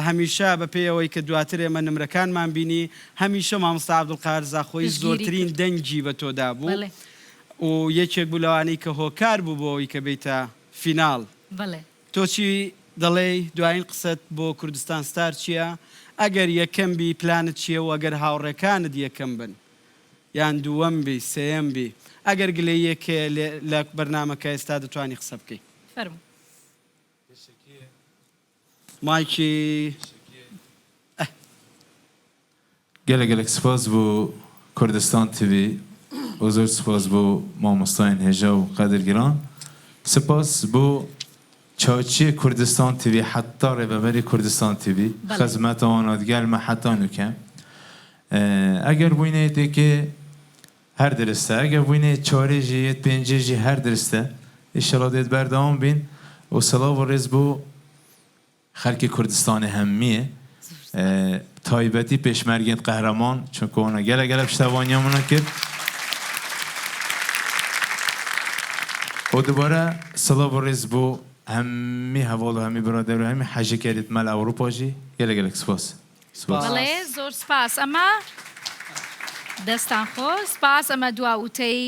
هەمیشە بە پێیەوەی کە دواتر ئێمە نمرەکانمان بینی هەمیشە مامۆستا عەبدولقاهار زاخۆیی زۆرترین دەنگی بە تۆدا بوو و یەکێک بوو لەوانەی کە هۆکار بوو بۆەوەی کە بیتە فیناڵ تۆ چی دەڵێ دوایین قسەت بۆ کوردستان ستار چییە ئەگەر یەکەم بی پلانت چییە و ئەگەر هاوڕێکانت یەکەم بن یان دووەم بی سێەم بی ئەگەر گلەیەکێ لە بەرنامەکە ئێستا دەتوانی قسە بکەیت مایکی gelek spas bû Kurdistan TV û zor spas bû mamostayên hêja û qedirgiran spas bû çaçiyê Kurdistan TV heta rêveberê Kurdistan TV xizmeta wan digel me heta nûke eger bûyîne têkê her diriste eger bûyîne çarê jî yê pêncê jî her diriste îşallah dêt berdewam bîn û selav û rêz bû xelkê Kurdistanê hemmiyê تایبەتی پێشمەرگێن قەهرەمان چونکۆنە گەلە پشتەوانیامونە کرد و دوباره سڵاو و ڕێز بۆ هەمی هەواڵ و هەمی برادەر و هەمی حەجەکەریت مەل ئەوروپاژی گەلە سپاس بەڵێ زۆر سپاس ئەمە دەستان خۆ سپاس ئەمە دواوتەی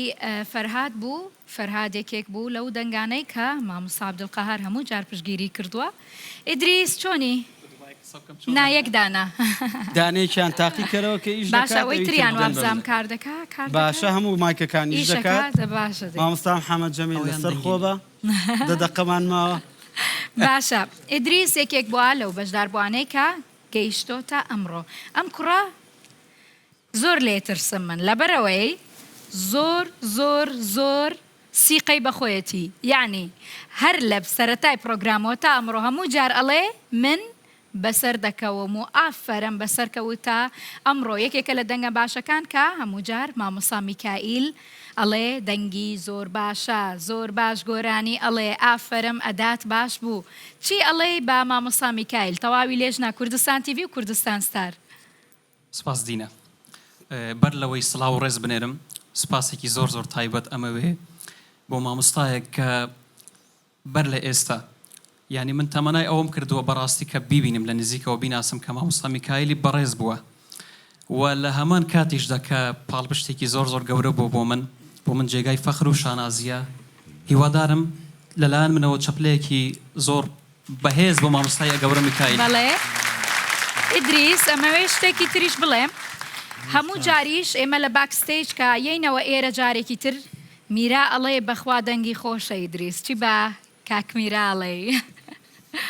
فەرهاد بوو فەرهادێکێک بوو لەو دەنگانەی کە مامۆستا عەبدولقەهار هەموو جار پشتگیری کردووە ئیدریس چۆنی؟ نایەک دانا دانەیەکیان تاقی کەرەوە کە ئیش دەکات باشە ئەوەی تریان وابزام کار دەکات باشە هەموو مایکەکان ئیش دەکات مامۆستا محەممەد جەمیل لەسەر خۆ بە دەدەقەمان ماوە باشە ئیدریس یەکێک بووە لەو بەشداربووانەی کە گەیشتۆتە ئەمڕۆ ئەم کوڕە زۆر لێترسم من لەبەرەوەی زۆر سیقەی بەخۆیەتی یعنی هەر لە سەرەتای پرۆگرامەوە تا ئەمڕۆ هەموو جار ئەڵێ من بەسەر دەکەوم و ئافەرم بەسەر کەوتە ئەمڕۆ یەکێکە لە دەنگە باشەکان کە هەموو جار مامۆستا میکائیل ئەڵێ دەنگی زۆر باشە زۆر باش گۆرانی ئەڵێ ئافەرم ئەدات باش بوو چی ئەڵێ بە مامۆستا میکائیل تەواوی لێژنا کوردستان تیڤی و کوردستان ستار سپاس دینە بەر لەوەی سڵاو و ڕێز بنێرم سپاسێکی زۆر تایبەت ئەمەوێ بۆ مامۆستایەک کە بەر لە ئێستا یعنی من تەمەنای ئەوم کردووە بەڕاستی کە بیبینم لە نزیکەوە بیناسم کە مامۆستا میکائیلی بەڕێز بووە و لە هەمان کاتیشدا کە پاڵپشتێکی زۆر گەورە بۆ من جێگای فەخر و شانازیە هیوادارم لەلایەن منەوە چەپلەیەکی زۆر بەهێز بۆ مامۆستای گەورە میکائیل بەڵێ ئیدریس ئەمەوێ شتێکی تریش بڵێم هەموو جاریش ئێمە لە باکستێج کە یەینەوە ئێرە جارێکی تر میرا ئەڵێ بەخوا دەنگی خۆشە ئیدریس چی بە کاک میرا ئەڵێ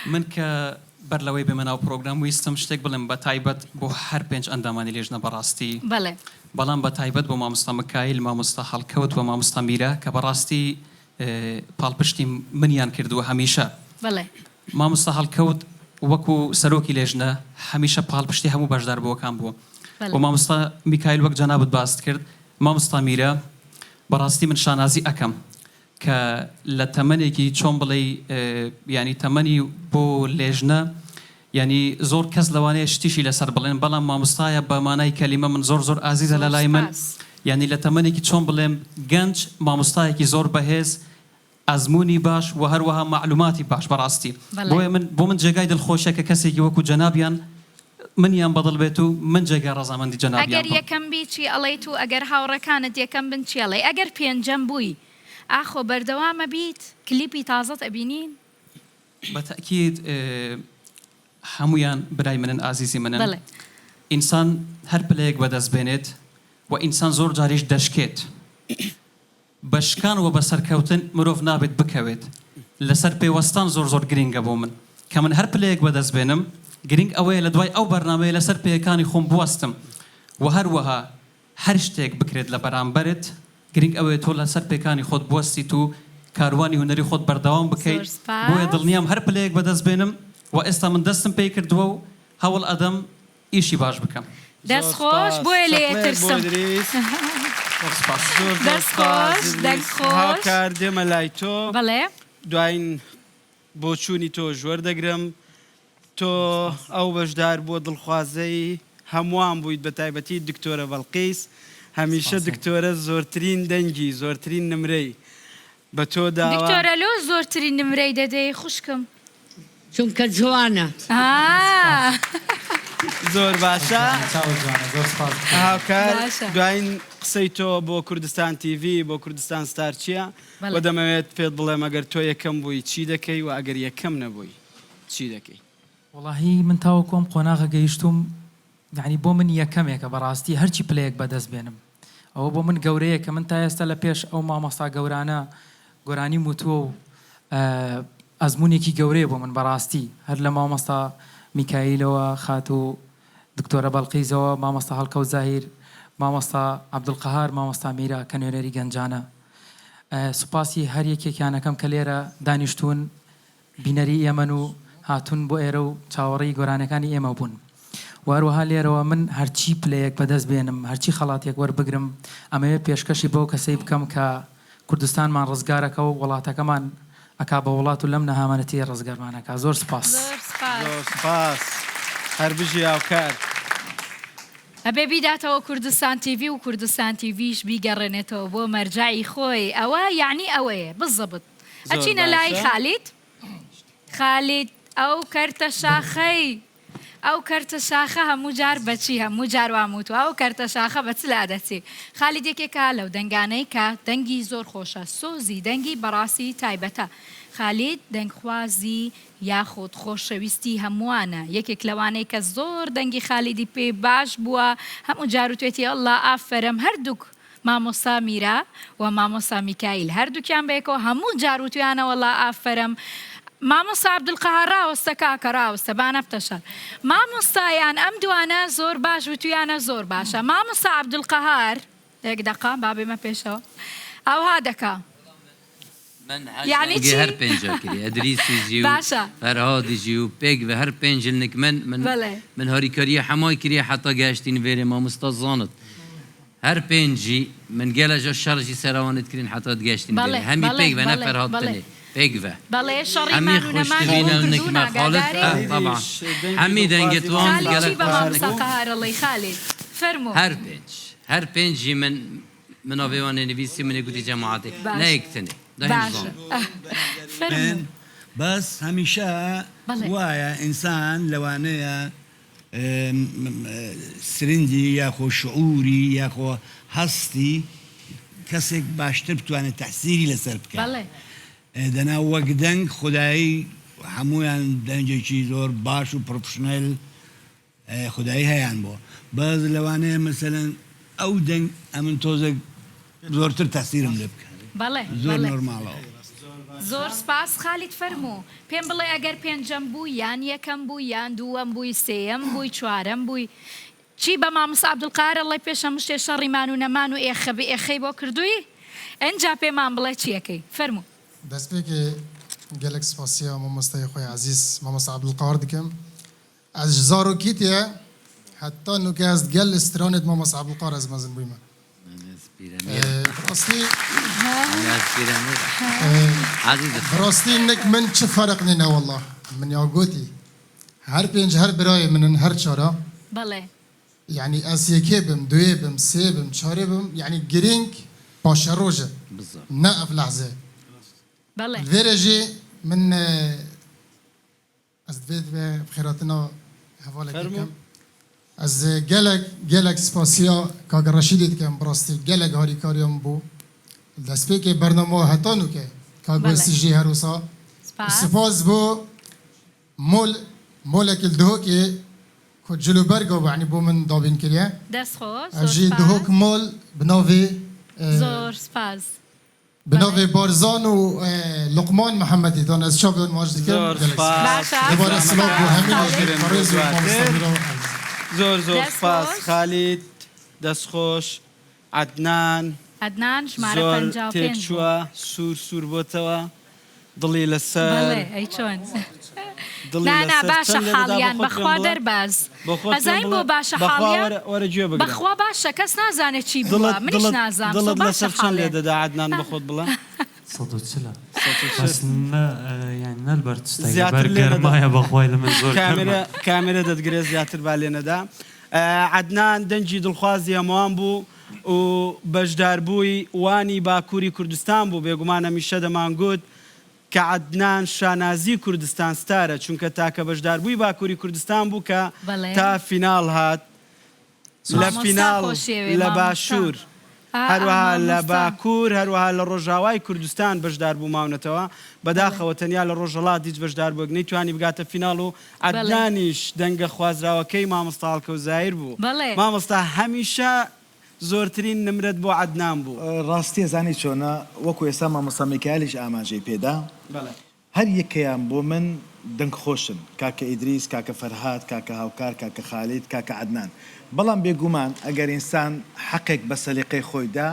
من کە بەر لەوەی بێمە ناو پرۆگرام ویستم شتێک بڵێم بە تایبەت بۆ هەر پێنج ئەندامانی لێژنە بەڕاستی بەڵێ بەڵام بە تایبەت بۆ مامۆستا میکائیل مامۆستا هەڵکەوت و مامۆستا میرا کە بەڕاستی پاڵپشتی منیان کردووە هەمیشە بەڵێ مامۆستا هەڵکەوت وەکو سەرۆکی لێژنە هەمیشە پاڵپشتی هەموو بەشداربووەکان بووە و مامۆستا میکائیل وەک جەنابەت باست کرد مامۆستا میرا بەڕاستی من شانازی ئەەکەم کە لە تەمەنێکی چۆن بڵێ ینی تەمەنی بۆ لێژنە ینی زۆر کەس لەوانەیە شتیشی لەسەر بڵێن بەڵام مامۆستایە بە مانای کەلیمە من زۆر ئازیزە لە لای من ینی لە تەمەنێکی چۆن بڵێم گەنج مامۆستایەکی زۆر بەهێز ئەزمموی باش و هەروەها معلوماتی باش بەڕاستی بۆ من جێگای دڵخۆشە کە کەسێکی وەکو جەنابیان منیان بەدڵ بێت و من جێگای ڕەزامەندی جەنابیان ئەگەر یەکەم بی چی ئەڵێیت و ئەگەر هاوڕەکانت یەکەم بن چی ئەڵێ ئەگەر پێنجەم بووی ئاخۆ بەردەوامە بیت کلیپی تازەت ئەبینین بەتەکید هەمویان برای منن ئازیزی منن ئینسان هەر پلەیەک بەدەست بێنێت و ئینسان زۆر جاریش دەشکێت بەشکان و بەسەرکەوتن مرۆڤ نابێت بکەوێت لەسەر پێوەستان زۆر گرینگە بۆ من کە من هەر پلەیەک بەدەست بێنم گرنگ ئەوەیە لە دوای ئەو بەرنامەیە لەسەر پێیەکانی خۆم بوەستم و هەروەها هەر شتێک بکرێت لە بەرامبەرت گرنگ ئەوەیە تۆ لەسەر پێکانی خۆت بوەستیت و کاروانی هونەری خۆت بەردەوام بکەیت بۆیە دڵنیام هەر پلەیەک بەدەست بێنم و ئێستا من دەستم پێی کردووە و هەوڵ ئەدەم ئیشی باش بکەم دەست خۆش بۆیە لێترسم دەست خۆش دەنگ خۆش هاوکار دێمە لای تۆ بەڵێ دوایین بۆ چوونی تۆ ژوەر دەگرم تۆ ئەو بەشدار بۆ دڵخوازەی هەمووان بوویت بە تایبەتی دکتۆرە بەڵقیس هەمیشە دکتۆرە زۆرترین دەنگی زۆرترین نمرەی بە تۆ داوە دکتۆرە لۆ زۆرترین نمرەی دەدەی خوشکم چونکە جوانە زۆر باشە هاوکار دوایین قسەی تۆ بۆ کوردستان تیڤی بۆ کوردستان ستار چییە بۆ دەمەوێت پێت بڵێم ئەگەر تۆ یەکەم بووی چی دەکەی و ئەگەر یەکەم نەبووی چی دەکەی وڵاهی من تاوەکۆم قۆناغە گەیشتوم یعنی بۆ من یەکەمێکە بەڕاستی هەرچی پلەیەک بەدەست بێنم ئەوە بۆ من گەورەیە کە من تا ئێستا لە پێش ئەو مامۆستا گەورانە گۆرانی موتووە و ئەزمونێکی گەورەیە بۆ من بەڕاستی هەر لە مامۆستا میکائیلەوە خات و دکتۆرە بەڵقیزەوە مامۆستا هەڵکەوت زاهیر مامۆستا عەبدولقەهار مامۆستا میرا کە نوێنەری گەنجانە سوپاسی هەر یەکێکیانەکەم کە لێرە دانیشتون بینەری ئێمەن و هاتون بۆ ئێرە و چاوەڕێی گۆرانەکانی ئێمە بوون واروها لێرەوە من هەرچی پلەیەک بەدەست بێنم هەرچی خەڵاتێک وەربگرم ئەمەوێ پێشکەشی بۆ کەسەی بکەم کە کوردستانمان ڕزگارەکە و وڵاتەکەمان ئەکا بە وڵات و لەم نەهامەتی ڕزگارمانەکە زۆر سپاس هەر بژی هاوکار ئەبێ بیداتەوە کوردستان تیڤی و کوردستان تیڤیش بیگەڕێنێتەوە بۆ مەرجعی خۆی ئەوە یعنی ئەوەیە بزەبت ئەچینە لای خالید ئەو کەرتە شاخەی ئەو کەرتە شاخە هەموو جار بەچی هەموو جار واموتوە ئەو کەرتە شاخە بەچ لە دەچێ خالید یەکێکە لەو دەنگانەی کە دەنگی زۆر خۆشە سۆزی دەنگی بەڕاستی تایبەتە خالید دەنگخوازی یاخود خۆشەویستی هەمووانە یەکێک لەوانەی کە زۆر دەنگی خالیدی پێ باش بووە هەموو جار و توێتی ئەڵڵا ئافەرم هەردووک مامۆستا میرا و مامۆستا میکایل هەردووکیان بێکەوە هەموو جار و تویانە وەڵا ئافەرم مامۆستا عەبدولقەهار ڕاوەستە کاکە ڕاوەستە بانە بتەشەر مامۆستایان ئەم دوانە زۆر باش و تویانە زۆر باشە مامۆستا عەبدولقەهار یەک دەقا با بێمە پێشەوە ئەوها دەکا يعني هر پنجا کری ادریسی جیو فرهادی جیو پیگ و هر پنجل نک من هاری کاری حمای کری حتی گشتین ویری ما مستزانت هر پنجی من گله جا شرجی سروانت کرین حتی گشتین ویری همی پیگ و نه فرهاد تنه پیگ و همی خوش تبینم نک مخالف طبعا همی دنگت وان گله هر پنجی من آبیوان نویسی من گویی جماعتی نه اکتنی بەس هەمیشە وایە ئینسان لەوانەیە سرنجی یاخۆ شعوری یاخۆ هەستی کەسێک باشتر بتوانێت تەحسیری لەسەر بکات دەنا وەک دەنگ خودایی هەمویان دەنجێکی زۆر باش و پرۆفشنەل خودایی هەیان بۆ بەس لەوانەیە مەسەلەن ئەو دەنگ ئەمن تۆزێک زۆرتر تەسیرم لێ بکە زۆر نۆرماڵەوە زۆر سپاس خالید فەرموو پێم بڵێ ئەگەر پێنجەم بوو یان یەکەم بوو یان دووەم بووی سێەم بووی چوارەم بووی چی بە مامۆستا عەبدولقەهار ئەڵێ پێشەم شتێ شەڕیمان و نەمان و ئێخە بە ئێخەی بۆ کردووی ئەنجا پێمان بڵێ چیەکەی فەرموو دەستپێکی gelek spasiya mamostayê xwe ezîz mamosta Abdulqahar dikim ez ji zarokîtê heta nûkê ez gel li stranê mamosta Abdulqahar ez mezin bûyme rastî nek min çi fereqnîne wallah min ya gotî her pênc her birayê min in her çara yani ez yekê bim duyê bim sê bim çarê bim yani girîng paşeroj e ne ev lehze vêre jî min ez divê xêratina hevalekê bikim ez gelek spasiya Kaka Reşîdê dikim bi rastî gelek harîkariyan bû destpêkê bername heta nûke Kagosî jî her wisa spas bû molekî dihokê ku cilûberga yani bû min dabîn kiriye ez jî dihok mol bi navê zor spas bi navê Barzan û Luqman Mihemedî dan ez çavên maj dikim dibare silav bû hemîn زۆر زۆر سپاس خالید دەستخۆش عەدنان زۆر تێکچووە سوور بۆتەوە دڵی لەسەر نانا باشە حاڵیان بەخوا دەرباز ئەزای بۆ باشە حاڵیان بەخوا باشە کەس نازانێت چی بووە منیش نازانم دڵت لەسەر چەند لێ دەدا عەدنان بەخۆت بڵێ کامێرە دەتگرێت زیاتر با لێ نەدا عەدنان دەنجی دڵخوازی هەمووان بوو و بەشداربووی وانی باکووری کوردستان بوو بێگومان هەمیشە دەمانگوت کە عەدنان شانازی کوردستان ستارە چونکە تاکە بەشداربووی باکووری کوردستان بوو کە تا فیناڵ هات لە فیناڵ لە باشوور هەروەها لە باکوور هەروەها لە ڕۆژاوای کوردستان بەشدار بوو ماونەتەوە بەداخەوە تەنیا لە ڕۆژهەڵات هیچ بەشدار بووە نەیتوانی بگاتە فیناڵ و عەدنانیش دەنگە خوازراوەکەی مامۆستا هەڵکەوزایر بوو مامۆستا هەمیشە زۆرترین نمرەت بۆ عەدنان بوو ڕاستی زانی چۆنە وەکو ئێستا مامۆستا میکایلیش ئاماژەی پێدا هەر یەکەیان بۆ من دەنگ خۆشن کاکە ئیدریس کاکە فەرهاد کاکە هاوکار کاکە خالید کاکە عەدنان بەڵام بێگومان ئەگەر ئینسان حەقێک بە سەلیقەی خۆیدا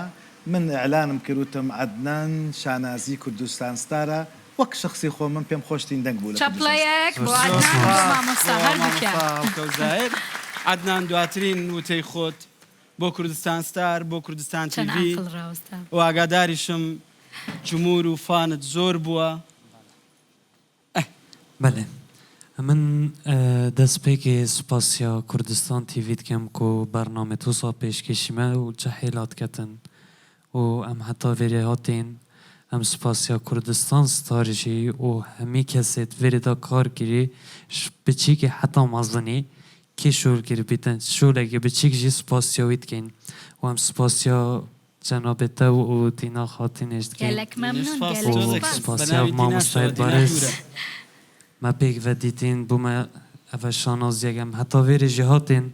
من ئەعلانم کردوتم عەدنان شانازی کوردستان ستارە وەک شخصی خۆ من پێم خۆشترین دەنگ بوو عەدنان دواترین وتەی خۆت بۆ کوردستان ستار بۆ کوردستان تیڤی و ئاگاداریشم جمهور و فانت زۆر بووە بەڵێ من دەستپێکی سوپاسیا کوردستان تیڤ دکەم و بەرنامە تووسا پێشکەشیمە و جەحێلات کەتن و ئەم هەتا vêrê hatên em spasiya Kurdistan starî jî û hemî kesê vêrê da kar kirî biçîkê heta mezanî kê şûlgir bîtin şûlekî biçîk jî spasiya wî dikein û em spasiya cenabê te û tîna xatinê ji dikin û spasiya mamostayê barêz me pêk vedîtîn bû me ev şanaziyek em heta vêrê jî hatên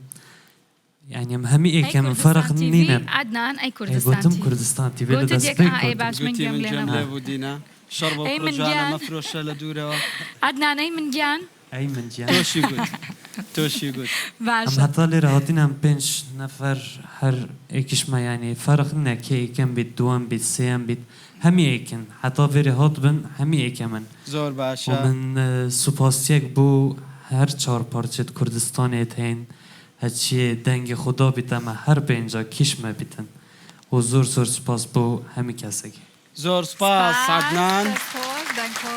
يعني هم هيك من فرق نينا عدنان اي كردستان قلتم كردستان تي بلا دسبيك اي باش من جنب ودينا شربوا رجعنا مفروشه لدوره عدنان اي من جان اي من جان توشي قلت باش هم حتى لي راهاتين هم بنش نفر هر ايكش ما يعني فرق لنا كي كم بيت دوام بيت سيام بيت هم هيكن حتى فيري هات بن هم هيك من زور باشا ومن سوباسيك بو هر چهار پارچه کردستان هین هرچی دنگ خدا بیتم هر به اینجا کشمه بیتن و زور سپاس بو همی کسی زور سپاس عدنان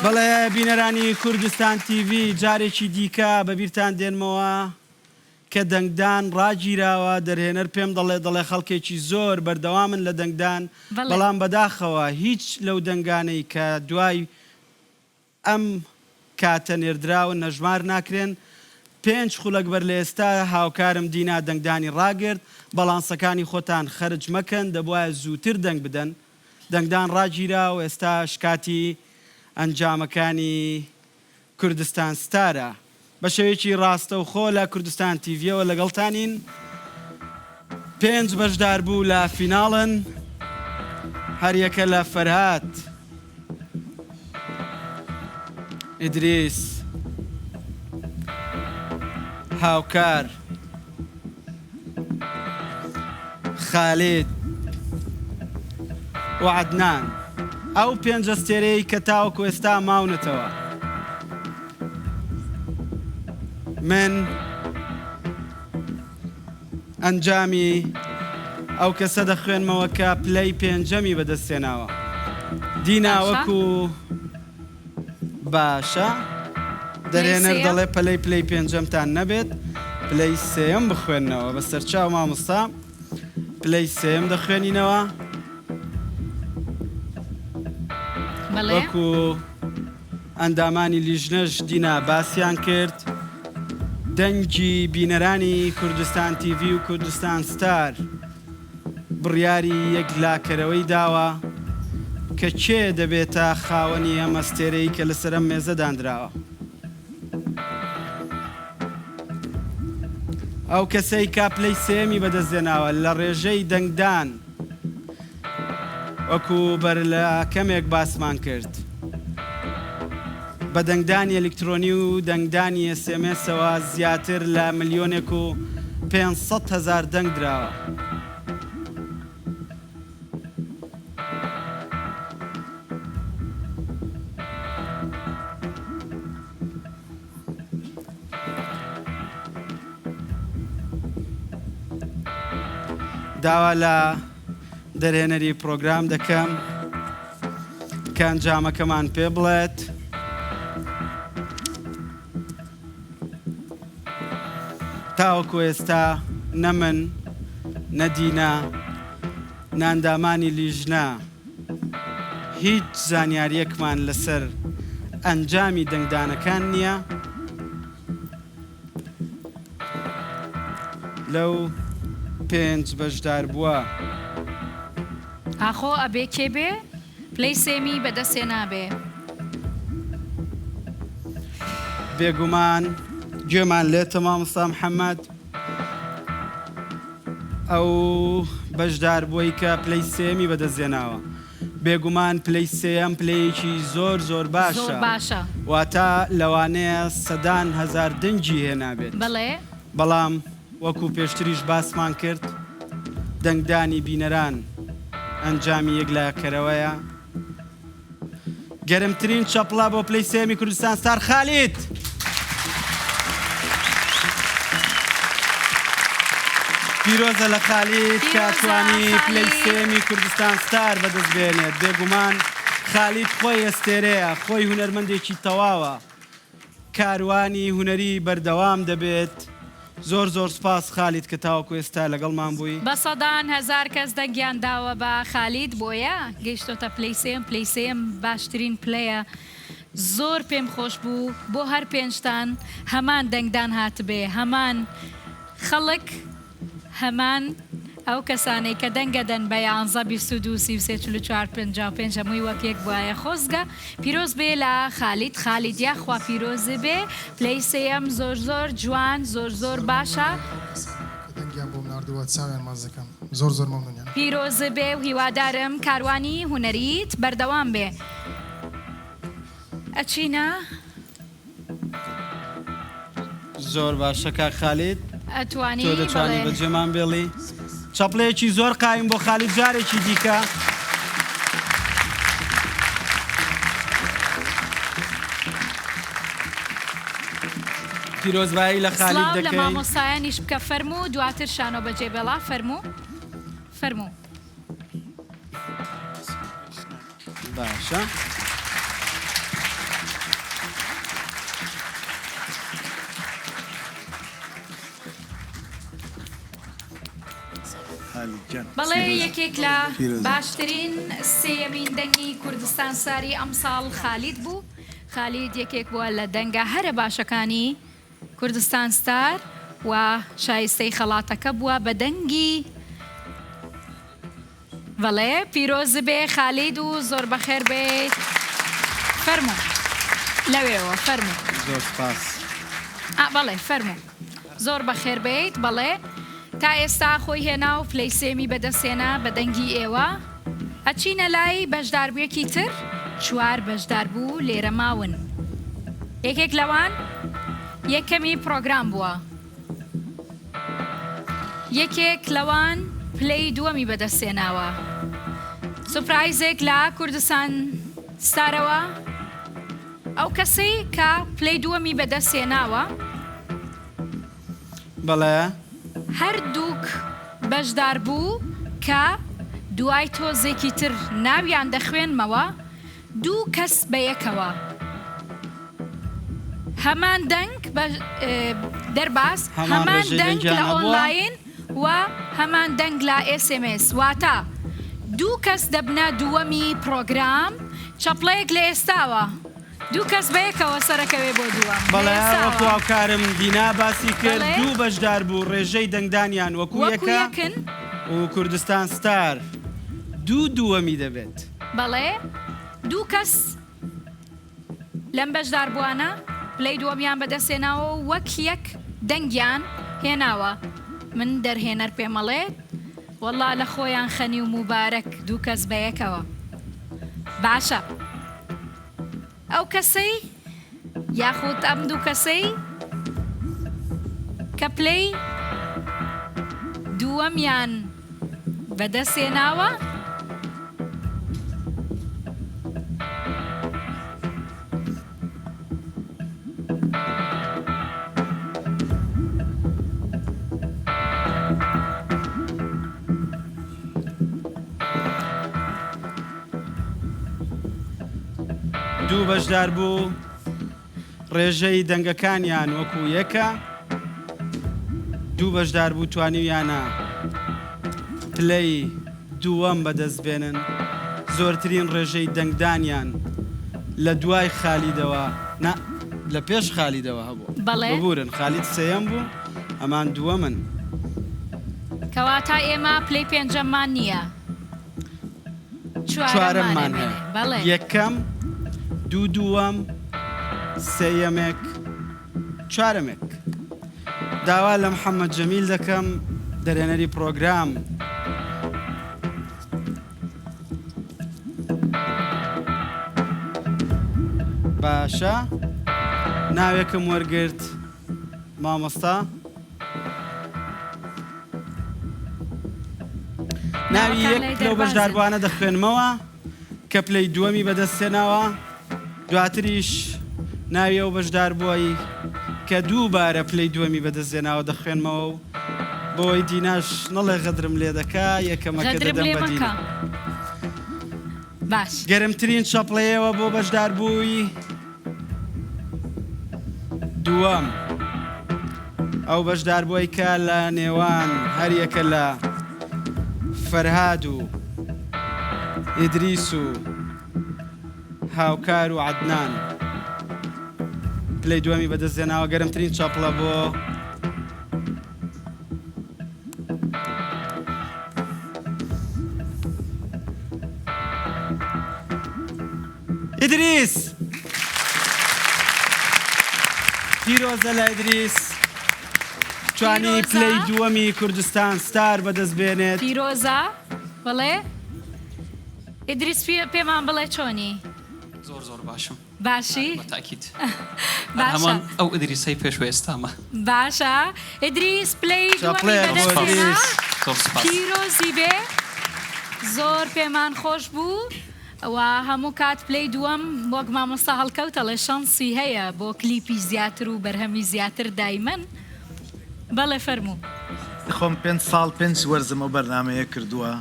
بله بینرانی کوردستان تیوی جارێکی دیکە بەبیرتان دێنمەوە کە دەنگدان ڕاگیراوە دەرهێنەر پێم دەڵێ خەڵکێکی زۆر بەردەوامن لە دەنگدان بەڵام بەداخەوە هیچ لەو دەنگانەی کە دوای ئەم کاتە نێردراون نەژمار ناکرێن 5 خولەک بەر لە ئێستا هاوکارم دینا دەنگدانی ڕاگرت بەڵانسەکانی خۆتان خەرج مەکەن دەبوایە زووتر دەنگ بدەن دەنگدان ڕاگیرا و ئێستا شکاتی ئەنجامەکانی کوردستان ستارە بە شێوەیەکی ڕاستە و خۆ لە کوردستان تیڤیەوە لەگەڵتانین 5 بەشدار بوو لە فیناڵن هەریەکە لە فەرهاد ئیدریس هاوکار خالید و عدنان ئەو 5 ئەستێرەی کە تاوەکو ئێستا ماونەتەوە من ئەنجامی ئەو کەسە دەخوێنمەوە کە پلەی 5ەمی بەدەستێناوە دینا وەکو باشە دەرێنەر دەڵێ پلەی 5ەمتان نەبێت پلەی 3ەم بخوێننەوە بە سەرچاو مامۆستا پلەی 3ەم دەخوێنینەوە وەکو ئەندامانی لیژنەش دینا باسییان کرد دەنگی بینەرانی کوردستان تیڤی و کوردستان ستار بڕیاری یەک لاکەرەوەی داوە کە کێ دەبێتە خاوەنی ئەم ئەستێرەی کە لەسەر ئەم مێزە دانراوە ئەو کەسەی کاپلەی 3ەمی بەدەستێناوە لە ڕێژەی دەنگدان وەکو بەر لە کەمێک باسمان کرد بە دەنگدانی ئەلکترۆنی و دەنگدانی SMSەوە زیاتر لە 1,500,000 دەنگ دراوە داوا لە دەرهێنەری پرۆگرام دەکەم کە ئەنجامەکەمان پێ بڵێت تاوەکو ئێستا نە من نەدینا ناندامانی لیژنا هیچ زانیاریەکمان لەسەر ئەنجامی دەنگدانەکان نییە لەو 5 بەشدار بووە ئاخۆ ئەبێ کێ بێ پلەی 3ەمی بەدەستێ نابێ بێگومان گوێمان لێتە مامۆستا محەممەد ئەو بەشدار بووی کە پلەی 3ەمی بەدەستێناوە بێگومان پلەی 3ەم پلەیەکی زۆر باشە واتە لەوانەیە سەدان هەزار دەنگی هێنابێت بەڵام وەکو پێشتریش باسمان کرد دەنگدانی بینەران ئەنجامی یەک لاکەرەوەیە گەرمترین چەپڵا بۆ پلەی 3ەمی کوردستان ستار خالید پیرۆزە لە خالید کە توانی پلەی 3ەمی کوردستان ستار بەدەست بێنێت بێگومان خالید خۆی ئەستێرەیە خۆی هونەرمەندێکی تەواوە کاروانی هوەری بەردەوام دەبێت. زۆر زۆر سپاس خالید کە تاوەکو ئێستا لەگەڵمان بووی. بە سەدان هەزار کەس دەنگیان داوە بە خالید بۆیە گەیشتۆتە پلەی باشترین پلەیە. زۆر پێم خۆش بوو بۆ هەر پێنجتان هەمان دەنگدان هاتبێ، هەمان خەڵک، هەمان ئەو کەسانەی کە دەنگەدەن بە 11 22 33 44 55 هەمووی وەک یەک بواە خۆزگە. پیرۆز بێ لە خالید یاخوا پیرۆزی بێ. پلەی سێیەم زۆر زۆر جوان، زۆر زۆر باشە. دەنگیان بۆم ناردووە چاویان ماز دەکەم. زۆر زۆر مەمنونیان. پیرۆزی بێ و هیوادارم کاروانی هوەریت بەردەوام بێ. ئەچینە زۆر باشە کاک خالید، ئەتوانی تۆ دەتوانی بەجێمان بێڵی. چەپڵەیەکی زۆر قایم بۆ خالید جارێکی دیکە. پیرۆزبایی لە خالید دەکەین. لە مامۆستایانیش بکە فەرموو، دواتر شانۆ بەجێ بێڵا. فەرموو باشە. بەڵێ یەکێک لە باشترین سێیەمین دەنگی کوردستان ساری ئەمساڵ خالید بوو. خالید یەکێک بووە لە دەنگە هەرە باشەکانی کوردستان ستار و شایستەی خەڵاتەکە بووە بە دەنگی. بەڵێ پیرۆز بێ خالید و زۆر بەخێر بێت. فەرموو لەوێەوە فەرموو. زۆر سپاس. بەڵێ فەرموو زۆر بەخێر بێت. بەڵێ تا ئێستا خۆی هێنا و پلەی سێمی بەدەستێنا بە دەنگی ئێوە. ئەچینە لای بەشداربوویەکی تر. 4 بەشدار بوو لێرە ماون. یەکێک لەوان یەکەمی پرۆگرام بووە. یەکێک لەوان پلەی دووەمی بەدەستێناوە. سوپرایزێک لە کوردستان ستارەوە. ئەو کەسەی کە پلەی دووەمی بەدەستێناوە بەڵێ هەردووک بەشدار بوو کە دوای تۆزێکی تر ناویان دەخوێنمەوە. 2 کەس بە یەکەوە. هەمان دەنگ دەرباس، هەمان دەنگ لە ئۆنلاین و هەمان دەنگ لە SMS. واتە 2 کەس دەبنە دووەمی پرۆگرام. چەپڵەیەک لە ئێستاوە 2 کەس بە یەکەوە سەرەکەوێ بۆ دووەم. بەڵێ وەکو هاوکارم دینا باسی کرد 2 بەشدار بوو ڕێژەی دەنگدانیان وەکو یەکن و کوردستان ستار 2 دووەمی دەبێت. بەڵێ 2 کەس لەم بەشدار بووانە پلەی دووەمیان بەدەستێناوە و وەک یەک دەنگیان هێناوە. من دەرهێنەر پێمەڵێت وەڵا لە خۆیان خەنی و موبارەک 2 کەس بە یەکەوە. باشە ئەو کەسەی یاخود ئەم 2 کەسەی کە پلەی دووەمیان بەدەستێناوە دوو بەشدار بوو ڕێژەی دەنگەکانیان وەکو یەکە. 2 بەشدار بوو توانیویانە پلەی دووەم بەدەست بێنن. زۆرترین ڕێژەی دەنگدانیان لە دوای خالیدەوە لە پێش خالیدەوە هەبوو. ببورن خالید سێیەم بوو، ئەمان دووەمن. کەواتە ئێمە پلەی پێنجەممان نییە، چوارەممان هەیە. یەکەم، دوو دووەم، سێیەمێک، چوارەمێک. داوا لە محەممەد جەمیل دەکەم دەرێنەری پرۆگرام. باشە ناوێکم وەرگرت مامۆستا. ناوی یەک لەو بەشداربووانە دەخوێنمەوە کە پلەی دووەمی بەدەستێناوە. دواتریش ناوی ئەو بەشدار بووی کە دووبارە پلەی دووەمی بەدەستێناوە دەخوێنمەوە و بۆی دیناش نەڵێ غەدرم لێ دەکا یەکەمەکە دەدەم بە دینا. باش گەرمترین چەپڵەیەوە بۆ بەشدار بووی دووەم ئەو بەشداربووی کە لە نێوان هەریەکە لە فەرهاد و ئیدریس و هاوکار و عەدنان پلەی دووەمی بەدەستهێناوە گەرمترین چاپڵە بۆ ئیدریس پیرۆزە لە ئیدریس توانی پلەی دووەمی کوردستان ستار بەدەست بێنێت پیرۆزە بڵێ ئیدریس پێمان بڵێ چۆنی زۆر باشم باشی تاکید هەمان ئەو ئیدریسەی پێشوێستامە باشە ئیدریس پلەی دووەمی بەدەست پیرۆزی بێ زۆر پێمان خۆش بوو ئەوە هەموو کات پلەی دووەم وەک مامۆستا هەڵکەوتە لە شانسی هەیە بۆ کلیپی زیاتر و بەرهەمی زیاتر دایمەن بەڵێ فەرموو خۆم 5 ساڵ 5 وەرزم ئەو بەرنامەیە کردووە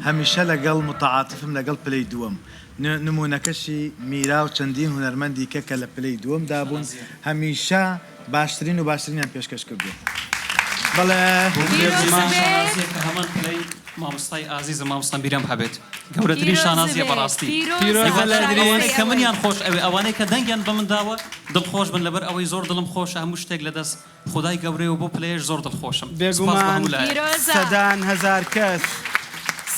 هەمیشە لەگەڵ متعاتفم لەگەڵ پلەی دووەم نمونونەکەشی میرا و چەندین هونەرمەندی کە لە پلەی دووەمدا بوون هەمیشە باشترین و باشترینیان پێشکەش کردو بەڵێ هەمان پلەی مامۆستای ئازیز مامۆستا بیرەم هەبێت گەورەترین شانازیە بەڕاستی کە منیان خۆش ئەوێ ئەوانەی کە دەنگیان بە من داوە دڵخۆش بن لەبەر ئەوەی زۆر دڵم خۆشە هەموو شتێک لەدەست خدای گەورەیەوە بۆ پلەیەش زۆر دڵخۆشم بێگومان سەدان هەزار کەس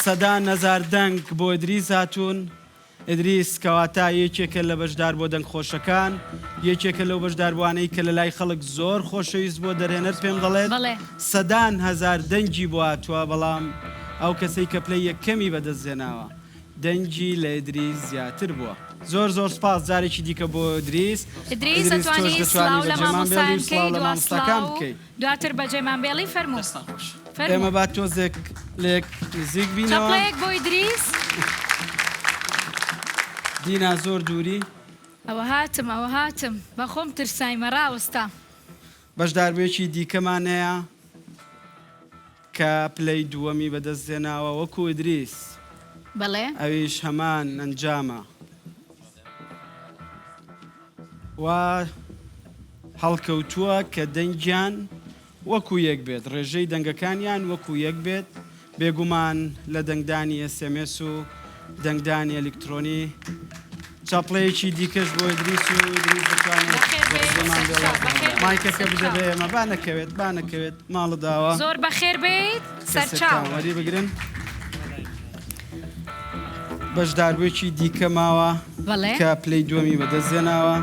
سەدان هەزار دەنگ بۆ ئیدریس هاتوون ئیدریس کەواتە یەکێکە لە بەشدار بۆ دەنگ خۆشەکان یەکێکە لەو بەشداربوانەی کە لە لای خەڵک زۆر خۆشەویست بۆ دەرێنەر پێم دەڵێت سەدان هەزار دەنگی بۆ هاتووە بەڵام ئەو کەسەی کە پلەی یەکەمی بەدەستهێناوە دەنگی لە ئیدریس زیاتر بووە زۆر سپاس جارێکی دیکە بۆ ئیدریس ئیدریس دەتوانیت سڵاو لە مامۆستایان بکەیت دواتر بەجێمان بێڵی فەرموو ئێمە با تۆزێک لێک نزیک بینەوە چەپڵەیەک بۆ ئیدریس دینا زۆر دووری ئەوە هاتم بە خۆم ترسایمە ڕاوەستا بەشداربوویەکی دیکەمان هەیە کە پلەی دووەمی بەدەستهێناوە وەکو ئیدریس بەڵێ ئەویش هەمان ئەنجامە و هەڵکەوتووە کە دەنگیان وەکو یەک بێت ڕێژەی دەنگەکانیان وەکو یەک بێت بێگومان لە دەنگدانی SMS و دەنگدانی ئەلکترۆنی چاپڵەیەکی دیکەش بۆ ئیدریس و ئیدریس بتوانێت مایکەکە بدە بە ئێمە با نەکەوێت ماڵە داوە زۆر بەخێر بێت سەرچاو وەری بگرن بەشداربوویەکی دیکە ماوە کە پلەی دووەمی بەدەستهێناوە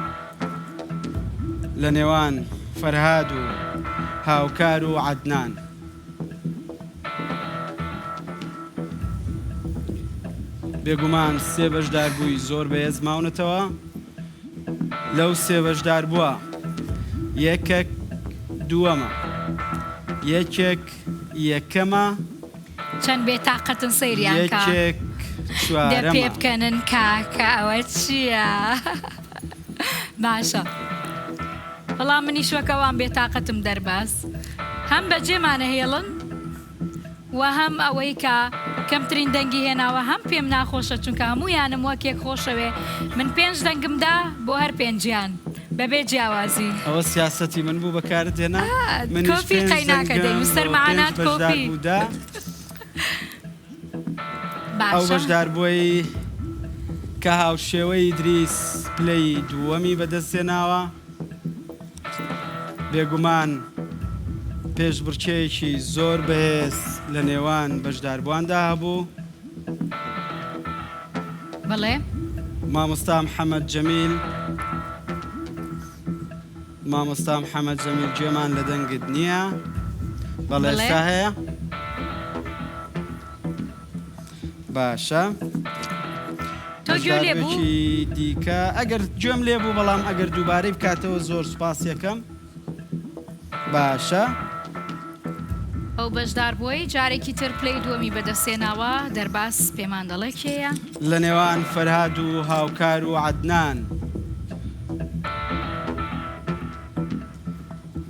لە نێوان فەرهاد و هاوکار و عەدنان بێگومان سێ بەشدار بووی زۆر بەهێز ماونەتەوە لەو سێ بەشدار بووە یەکێک دووەمە یەکێک یەکەمە چەند بێتاقەتن سەیریان یەکێک چوارەمە پێ بکەنن کاکە ئەوە چییە باشە بەڵام منیش وەکەوان بێتاقەتم دەرباس هەم بەجێمانە هێڵن و هەم ئەوەی کە کەمترین دەنگی هێناوە هەم پێم ناخۆشە چونکە هەموویانم وەکێک خۆشەوێ من 5 دەنگمدا بۆ هەر پێنجیان بەبێ جیاوازی ئەوە سیاسەتی من بوو بەکارت هێنا کۆفی قەیناکە دەی مستەر مەعانات کۆفی ئەو بەشدار بووی کە هاوشێوەی ئیدریس پلەی دووەمی بەدەستهێناوە بێگومان پێشبڕکێکی زۆر بەهێز لە نێوان بەشداربواندا هەبوو بەڵێ مامۆستا محەممەد جەمیل مامۆستا محەممەد جەمیل گوێمان لە دەنگت نییە بەڵێ ئێستا هەیە باشە بەشداربوویەکی دیکە ئەگەر گوێم لێ بوو بەڵام ئەگەر دووبارەی بکاتەوە زۆر سوپاس یەکەم باشە ئەو بەشداربووی جارێکی تر پلەی دووەمی بەدەستهێناوە دەرباس پێمان دەڵێ کێیە لە نێوان فەرهاد و هاوکار و عەدنان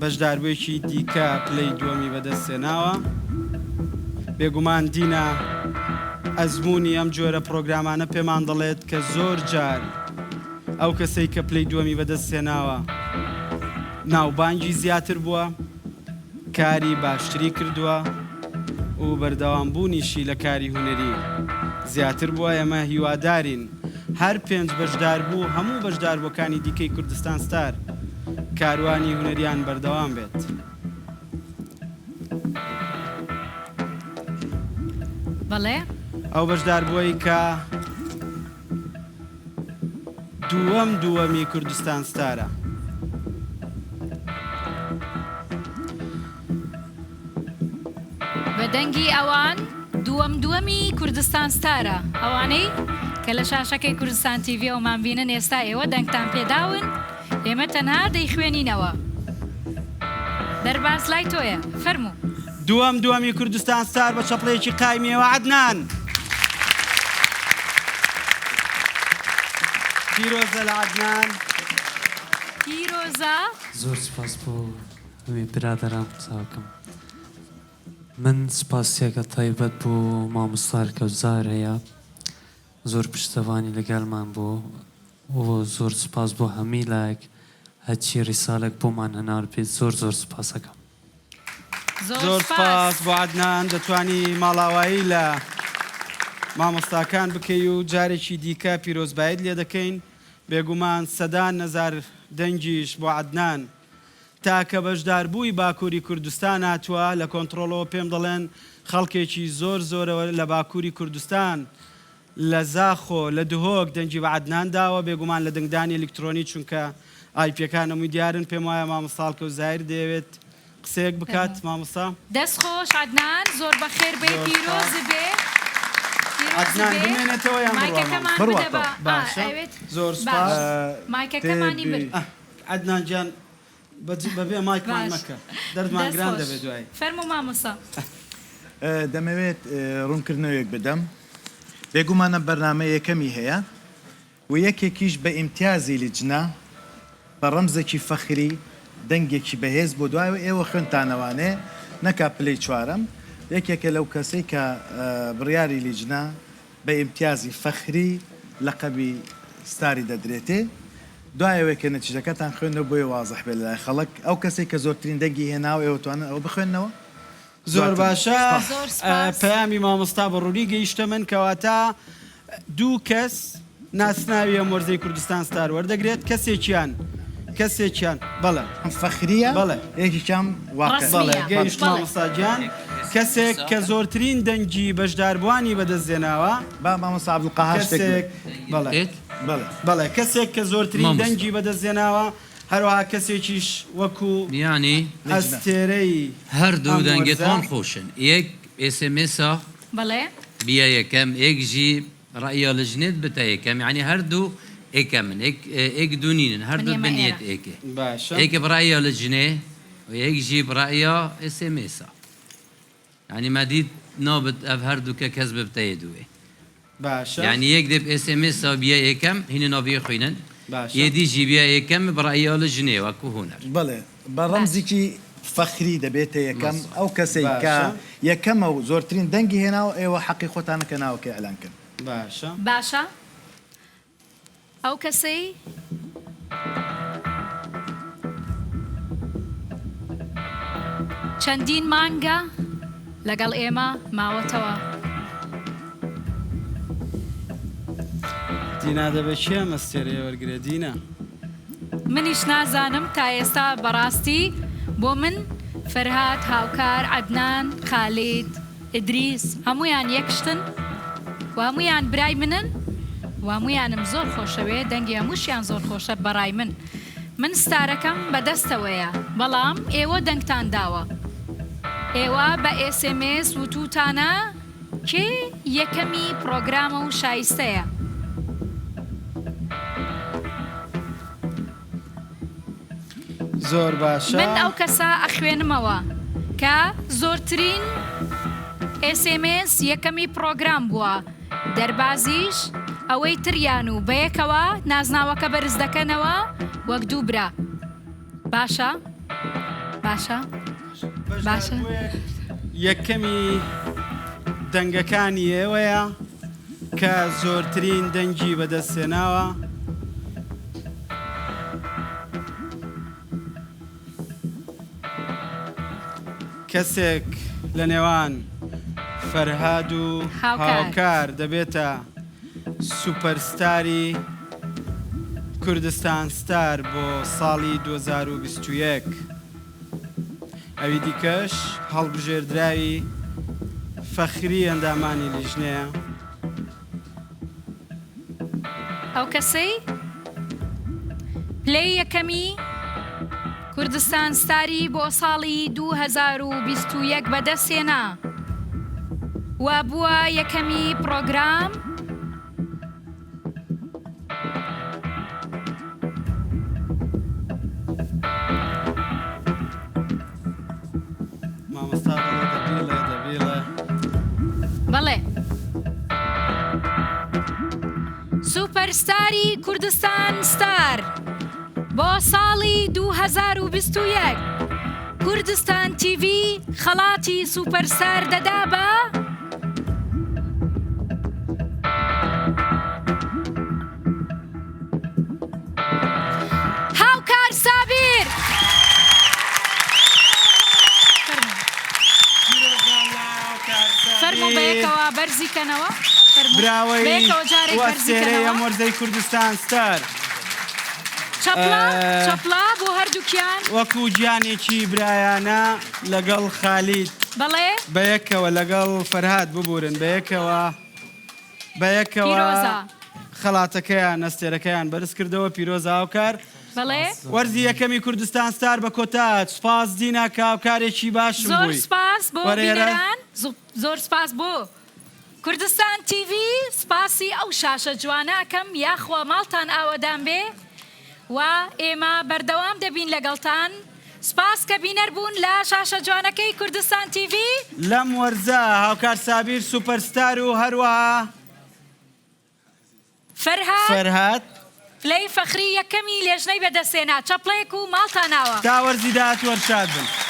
بەشداربوویەکی دیکە پلەی دووەمی بەدەستهێناوە بێگومان دینا ئەزمموی ئەم جۆرە پرۆگرامانە پێمان دەڵێت کە زۆر جار ئەو کەسەی کە پلەی دووەمی بەدەستهێناوە ناوبانگی زیاتر بووە کاری باشتری کردووە و بەردەوامبوونیشی لە کاری هونەری زیاتر بووە ئێمە هیوادارین هەر پێنج بەشدار بوو هەموو بەشداربووەکانی دیکەی کوردستان ستار کاروانی هونەریان بەردەوام بێت بەڵێ ئەو بەشداربووی کە دووەمی کوردستان ستارە بەدەنگی ئەوان دووەمی کوردستان ستارە ئەوانەی کە لە شاشەکەی کوردستان تیڤ ئەومان بینن ئێستا ئێوە دەنگتان پێداون ئێمە تەنها دەیخوێنینەوە دەرباز لای تۆیە فەرموو دووەمی کوردستان ستار بە چەپڵەیەکی قایمیەوە عەدنان پیرۆزە لە عەدنان پیرۆزە زۆر سپاس بۆ هەمووی برادەران قساوەکەم من سپاسیەکە تایبەت بۆ مامۆستا کەوزار هەیە زۆر پشتەوانی لەگەڵمان بوو و زۆر سپاس بۆ هەمی لایەک هەچی ڕیسالێک بۆمان هەنار بێت زۆر سپاسەکەم زۆر سپاس بۆ عەدنان دەتوانی ماڵاوایی لە مامۆستاکان بکەی و جارێکی دیکە پیرۆزبایت لێ دەکەین بێگومان سەدان نەزار دەنگیش بۆ عەدنان تاکە بەشداربووی باکووری کوردستان هاتووە لە کۆنتڕۆڵەوە پێم دەڵێن خەڵکێکی زۆرەوە لە باکووری کوردستان لە زاخۆ لە دهۆک دەنگی بە عەدنان داوە بێگومان لە دەنگدانی ئەلکترۆنی چونکە ئایپیەکان هەمووی دیارن پێم وایە مامۆستا کەوزایر دەیەوێت قسەیەک بکات مامۆستا دەست خۆش عەدنان زۆر بەخێر بێ پیرۆز بێ عەدنان بمێنێتەوە یان بڕواتەوە باشە زۆر سپاس مایکەکەمانی بر عەدنان گیان بەبێ مایکمان مەکە دەردمان گران دەبێت دوایی فەرموو مامۆستا دەمەوێت ڕوونکردنەوەیەک بدەم بێگومانە بەرنامە یەکەمی هەیە و یەکێکیش بە ئیمتیازی لیجنا بە ڕەمزێکی فەخری دەنگێکی بەهێز بۆ دوایەوە ئێوە خوێنتانەوانێ نەکا پلەی چوارەم یەکێکە لەو کەسەی کە بڕیاری لیجنا بە ئیمتیازی فەخری لەقەبی ستاری دەدرێتێ دوایەوەی کە نەتیجەکەتان خوێنەوە بۆی وازەح بێت لای خەڵک ئەو کەسێک کە زۆرترین دەنگی هێناوە ئێوە توانن ئەوە بخوێنەوە زۆر باشە پەیامی مامۆستا بەڕووری گەیشتە من کەواتە دوو کەس ناسناوی ئەم وەرزەی کوردستان ستار وەردەگرێت کەسێکیان بەڵێ فەخریە بەڵێ یەکێکیان واقع بەڵێ گەیشت مامۆستاجیان کەسێک کە زۆرترین دەنگی بەشداربوانی بەدەستێناوە با مامۆستا عەبدولقاهار بەڵێ کەسێک کە زۆرترین دەنگی بەدەستێناوە هەروەها کەسێکیش وەکو یانی ئەستێرەی هەردوو دەنگێتان خۆشن یەک ئێسێمێسا بەڵێ بیا یەکەم یەکژی ڕائیا لەژنێت بتە یەکەم یعنی هەردوو ئێکەمن ئێک دوونینن هەردوو بنیێت ئێکێ ئێکە بڕائیا لەژنێ و یەکژی بڕائیا ئێسێمێسا یعنی مەدید نابێت ئەف هەردووکە کەس ببتەیە دوێ یعنی یەک دێب ئێسێمێسا بیا یەکەم هینە ناویە خوێنن یێدیژی بیا یەکەم بڕائیا لەژنێ وەکو هونەر بەڵێ بە ڕەمزێکی فەخری دەبێتە یەکەم ئەو کەسەی کە یەکەمە و زۆرترین دەنگی هێناوە ئێوە حەقی خۆتانەکە ناوەکە ئەلان کرد باشە ئەو کەسەی چەندین مانگە لەگەڵ ئێمە ماوەتەوە دینا دەبێت چێ مەستێرەیە وەرگرێ دینا منیش نازانم تا ئێستا بەڕاستی بۆ من فەرهاد هاوکار عەدنان خالید ئیدریس هەمویان یەکشتن و هەمویان برای منن و هەمویانم زۆر خۆشەوێ دەنگی هەمووشیان زۆر خۆشە بەڕای من ستارەکەم بەدەستەوەیە بەڵام ئێوە دەنگتان داوە ئێوە بە ئێسێمێس وتوتانە کێ یەکەمی پرۆگرامە و شایستەیە زۆر باشە من ئەو کەسە ئەخوێنمەوە کە زۆرترین ئێسێمێس یەکەمی پرۆگرام بووە دەربازیش ئەوەی تریان و بەیەکەوە نازناوەکە بەرز دەکەنەوە وەک دوو برا باشە یەکەمی دەنگەکانی ئێوەیە کە زۆرترین دەنگی بەدەستێناوە کەسێک لە نێوان فەرهاد و هاوکار دەبێتە سوپەرستاری کوردستان ستار بۆ ساڵی 2021 ئەوی دیکەش هەڵبژێردراوی فەخری ئەندامانی لیژنەیە ئەو کەسەی پلەی یەکەمی کوردستان ستاری بۆ ساڵی 2021 بەدەستێنا و بووە یەکەمی پرۆگرام بەڵێ سوپەرستاری کوردستان ستار بۆ ساڵی 2021 کوردستان تیڤ خەڵاتی سوپەرستار دەدا بە هاوکار سابیر. فەرموو بەیەکەوە بەرزیکەنەوە براوەی وەسێرەی ئەم وەرزەی کوردستان ستار چەپڵا بۆ هەردووکیان وەکو گیانێکی برایانە لەگەڵ خالید بەڵێ بەیەکەوە لەگەڵ فەرهاد ببورن بەیەکەوە خەڵاتەکەیان نەستێرەکەیان بەرز کردەوە پیرۆز هاوکار وەرزی یەکەمی کوردستان ستار بە کۆتا سوپاس دینە کە هاوکارێکی باشم بووی. زۆر سپاس بۆ بینەران زۆر سپاس بۆ کوردستان تیڤ سپاسی ئەو شاشە جوانەکەم یاخوا ماڵتان ئاوەدان بێ و ئێمە بەردەوام دەبین لەگەڵتان. سپاس کە بینەر بوون لە شاشە جوانەکەی کوردستان تیڤ. لەم وەرزە هاوکار سابیر سوپەرستار و هەروەها فەرهاد پلەی فەخری یەکەمی لێژنەی بەدەستێنا چەپڵەیەک و ماڵتان ناوە تا وەرزی داهات وەرشاد بن.